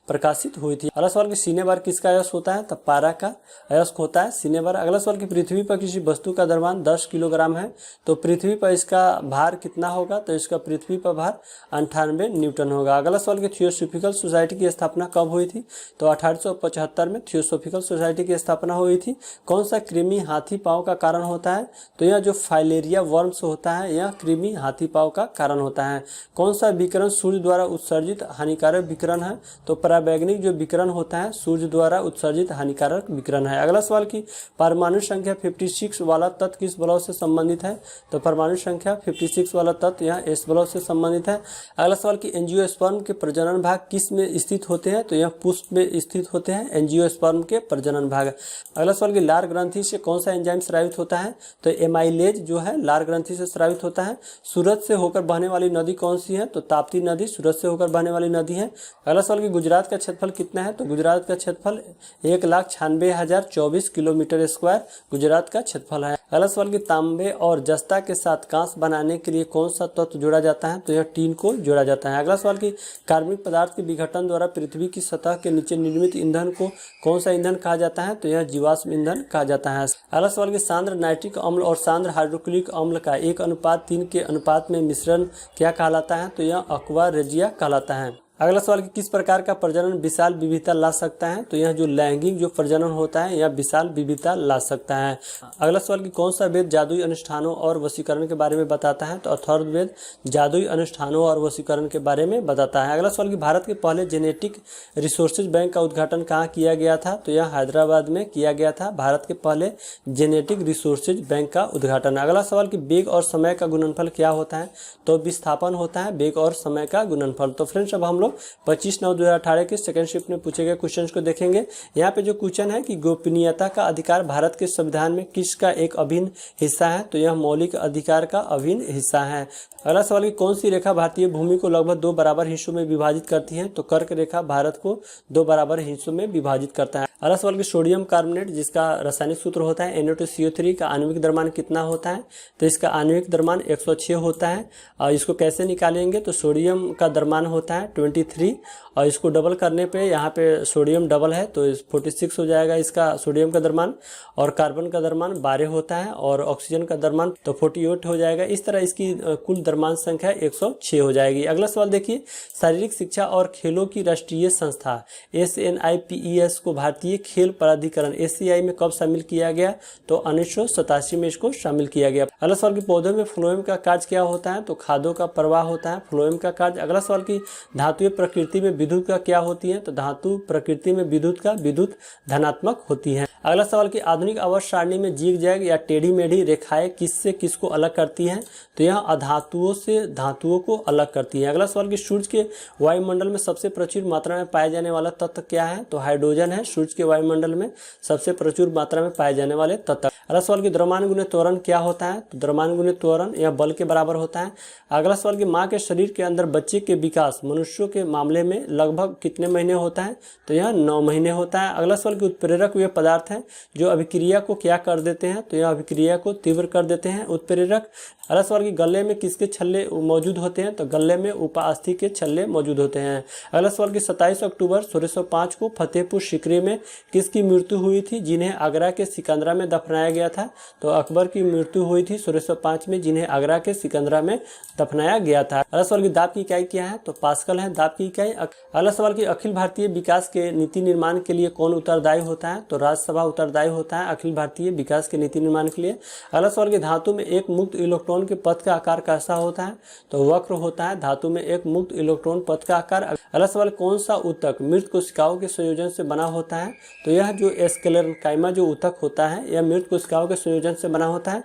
प्रकाशित हुई थी। अगला सवाल की सिनेबार किसका अयस्क होता है? तो पारा का अयस्क होता है सिनेबार। अगला सवाल की पृथ्वी पर किसी वस्तु का द्रव्यमान 10 किलोग्राम है तो पृथ्वी पर इसका भार कितना होगा? तो इसका पृथ्वी पर भार 98 न्यूटन होगा। अगला सवाल की थियोसॉफिकल सोसाइटी की स्थापना कब हुई थी? तो 1875 में थियोसॉफिकल सोसाइटी की स्थापना हुई थी। कौन सा कृमि हाथी पांव का कारण होता है? तो यह जो फाइलेरिया वर्म्स होता है यह कृमि हाथी पांव का कारण होता है। कौन सा विकिरण सूर्य द्वारा उत्सर्जित हानिकारक विकिरण है? तो पराबैंगनी जो विकिरण होता है सूर्य द्वारा उत्सर्जित हानिकारक विकिरण है। अगला सवाल की परमाणु संख्या 56 वाला तत्व किस बलव से संबंधित है? तो परमाणु संख्या 56 वाला तत्व यह एस बलव से संबंधित है। अगला सवाल की एंजियोस्पर्म के प्रजनन भाग किस में स्थित होते हैं? तो यह पुष्प में स्थित होते हैं एंजियोस्पर्म के प्रजनन भाग। अगला सवाल की लार ग्रंथि से कौन सा एंजाइम स्रावित होता है? तो एमाइलेज जो है लार ग्रंथि से स्रावित होता है। सूरत से होकर बहने वाली नदी कौन सी है? तो ताप्ती नदी सूरत से होकर बहने वाली नदी है। अगला सवाल की गुजरात का क्षेत्रफल कितना है? तो गुजरात का क्षेत्रफल 1,96,024 किलोमीटर स्क्वायर गुजरात का क्षेत्रफल है। अगला सवाल की तांबे और जस्ता के साथ कांस बनाने के लिए कौन सा तत्व जोड़ा जाता है? तो यह टीन को जोड़ा जाता है। अगला सवाल की कार्बनिक पदार्थ के विघटन द्वारा पृथ्वी की सतह के नीचे निर्मित ईंधन को कौन सा ईंधन कहा जाता है? तो यह जीवाश्म ईंधन कहा जाता है। अगला सवाल की सांद्र नाइट्रिक अम्ल और सांद्र हाइड्रोक्लोरिक अम्ल का 1:3 के अनुपात में मिश्रण क्या कहलाता है? तो यह अक्वा रेजिया कहलाता है। अगला सवाल कि किस प्रकार का प्रजनन विशाल विविधता ला सकता है? तो यह जो लैंगिक जो प्रजनन होता है यह विशाल विविधता ला सकता है। अगला सवाल कि कौन सा वेद जादुई अनुष्ठानों और वशीकरण के बारे में बताता है? तो अथर्ववेद जादुई अनुष्ठानों और वशीकरण के बारे में बताता है। अगला सवाल कि भारत के पहले जेनेटिक रिसोर्सेज बैंक का उद्घाटन कहाँ किया गया था? तो यह हैदराबाद में किया गया था भारत के पहले जेनेटिक रिसोर्सेज बैंक का उद्घाटन। अगला सवाल कि वेग और समय का गुणनफल क्या होता है? तो विस्थापन होता है वेग और समय का गुणनफल। तो फ्रेंड्स अब हम लोग 25/9/2018 के सेकंड शिफ्ट में पूछे गए क्वेश्चंस को देखेंगे। यहाँ पे जो क्वेश्चन है कि गोपनीयता का अधिकार भारत के संविधान में किसका एक अभिन्न हिस्सा है? तो यह मौलिक अधिकार का अभिन्न हिस्सा है। अगला सवाल कि कौन सी रेखा भारतीय भूमि को लगभग 2 बराबर हिस्सों में विभाजित करती है? तो कर्क रेखा भारत को 2 बराबर हिस्सों में विभाजित करता है। अगला सवाल कि सोडियम कार्बोनेट जिसका रासायनिक सूत्र होता है Na2CO3 का आणविक द्रव्यमान कितना होता है? तो इसका आणविक द्रव्यमान 106 होता है। और इसको कैसे निकालेंगे? तो सोडियम का द्रव्यमान होता है 23 और इसको डबल करने पे यहाँ पे सोडियम डबल है तो 46 हो जाएगा इसका सोडियम का द्रव्यमान, और कार्बन का द्रव्यमान 12 होता है और ऑक्सीजन का द्रव्यमान तो 48 हो जाएगा। इस तरह इसकी कुल द्रव्यमान संख्या 106 हो जाएगी। अगला सवाल देखिए, शारीरिक शिक्षा और खेलों की राष्ट्रीय संस्था SNIPES को भारतीय खेल प्राधिकरण ACI में कब शामिल किया गया? तो 1987 में इसको शामिल किया गया। अगला सवाल की पौधों में फ्लोएम का कार्य क्या होता है? तो खादों का प्रवाह होता है फ्लोएम का कार्य। अगला सवाल की धातु धातुएं प्रकृति में विद्युत का क्या होती हैं? तो धातु प्रकृति में विद्युत धनात्मक होती हैं। अगला सवाल कि आधुनिक आवर्त सारणी में जिग जैग या टेढ़ी मेढ़ी रेखाएं किससे किसको अलग करती हैं? तो यह अधातुओं से धातुओं को अलग करती हैं। अगला सवाल कि सूर्य के वायुमंडल में सबसे प्रचुर मात्रा में पाए जाने वाला तत्व क्या है? तो हाइड्रोजन है सूर्य के वायुमंडल में सबसे प्रचुर मात्रा में पाए जाने वाले तत्व। अगला सवाल कि द्रव्यमान गुणित त्वरण क्या होता है? तो द्रव्यमान गुणित त्वरण यह बल के बराबर होता है। अगला सवाल कि माँ के शरीर के अंदर बच्चे के विकास मनुष्यों के मामले में लगभग कितने महीने होता है? तो यह 9 महीने होता है। अगला सवाल कि उत्प्रेरक वे पदार्थ हैं जो अभिक्रिया को क्या कर देते हैं? तो यह अभिक्रिया को तीव्र कर देते हैं उत्प्रेरक। अगला सवाल कि गले में किसके छल्ले मौजूद होते हैं? तो गले में उपास्थि के छल्ले मौजूद होते हैं। अगला सवाल कि 27 अक्टूबर 1605 को फतेहपुर सीकरी में किसकी मृत्यु हुई थी जिन्हें आगरा के सिकंदरा में दफनाया गया था? तो अकबर की मृत्यु हुई थी 1605 में जिन्हें आगरा के सिकंदरा में दफनाया गया था। अगला सवाल की दाब की इकाई क्या है? तो पास्कल है दाब की इकाई। अगला सवाल की अखिल भारतीय विकास के नीति निर्माण के लिए कौन उत्तरदायी होता है? तो राज्यसभा उत्तरदायी होता है अखिल भारतीय विकास के नीति निर्माण के लिए। अगला सवाल की धातु में एक मुक्त इलेक्ट्रॉन के पथ का आकार कैसा होता है? तो वक्र होता है। धातु में एक मुक्त इलेक्ट्रॉन पथ का आकार। अगला सवाल कौन सा ऊतक मृत कोशिकाओं के संयोजन से बना होता है? तो यह जो स्क्लेरेन्काइमा जो ऊतक होता है यह मृत कोशिकाओं के संयोजन से बना होता है।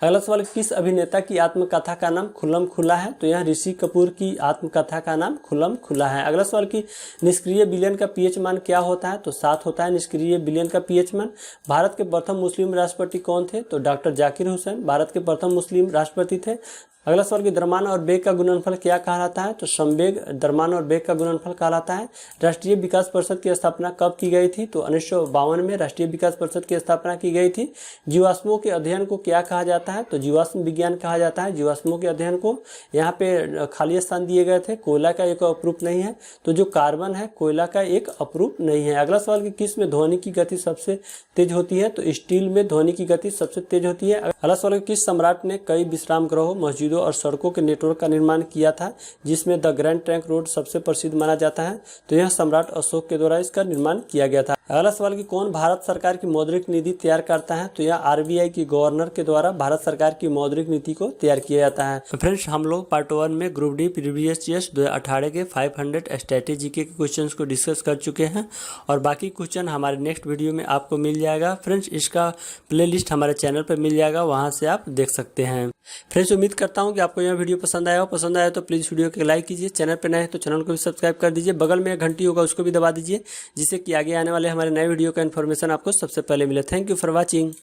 अगला सवाल किस अभिनेता की आत्मकथा का नाम खुल्लम खुल्ला है? तो यह ऋषि कपूर की आत्मकथा का नाम खुल्लम खुल्ला है। अगला सवाल की निष्क्रिय विलयन का पीएच मान क्या होता है? तो 7 होता है निष्क्रिय विलयन का पीएच मान। भारत के प्रथम मुस्लिम राष्ट्रपति कौन थे? तो डॉक्टर जाकिर हुसैन भारत के प्रथम मुस्लिम राष्ट्रपति थे। अगला सवाल की द्रव्यमान और वेग का गुणनफल क्या कहलाता है? तो संवेग द्रव्यमान और वेग का गुणनफल कहलाता है। राष्ट्रीय विकास परिषद की स्थापना कब की गई थी? तो 1952 में राष्ट्रीय विकास परिषद की स्थापना की गई थी। जीवाश्मों के अध्ययन को क्या कहा जाता है? तो जीवाश्म विज्ञान कहा जाता है जीवाश्मों के अध्ययन को। यहाँ पे खाली स्थान दिए गए थे। कोयला का एक अप्रूप नहीं है, तो जो कार्बन है कोयला का एक अप्रूप नहीं है। अगला सवाल की किस में ध्वनि की गति सबसे तेज होती है? तो स्टील में ध्वनि की गति सबसे तेज होती है। अगला सवाल किस सम्राट ने कई विश्राम गृहों मस्जिदों और सड़कों के नेटवर्क का निर्माण किया था जिसमें द ग्रैंड ट्रंक रोड सबसे प्रसिद्ध माना जाता है? तो यह सम्राट अशोक के द्वारा इसका निर्माण किया गया था। अगला सवाल कि कौन भारत सरकार की मौद्रिक नीति तैयार करता है? तो यह आरबीआई की गवर्नर के द्वारा भारत सरकार की मौद्रिक नीति को तैयार किया जाता है। तो फ्रेंड्स हम लोग पार्ट 1 में ग्रुप डी प्रीवियस ईयर्स 2018 के 500 स्ट्रेटेजी के क्वेश्चंस को डिस्कस कर चुके हैं और बाकी क्वेश्चन हमारे नेक्स्ट वीडियो में आपको मिल जाएगा। फ्रेंड्स इसका प्लेलिस्ट हमारे चैनल पर मिल जाएगा, वहां से आप देख सकते हैं। फ्रेंड्स उम्मीद करता हूं कि आपको यह वीडियो पसंद आया हो। पसंद आया तो प्लीज़ वीडियो को लाइक कीजिए, चैनल पर नए हैं तो चैनल को भी सब्सक्राइब कर दीजिए, बगल में एक घंटी होगा उसको भी दबा दीजिए जिससे कि आगे आने वाले हमारे नए वीडियो का इन्फॉर्मेशन आपको सबसे पहले मिले। Thank you for watching.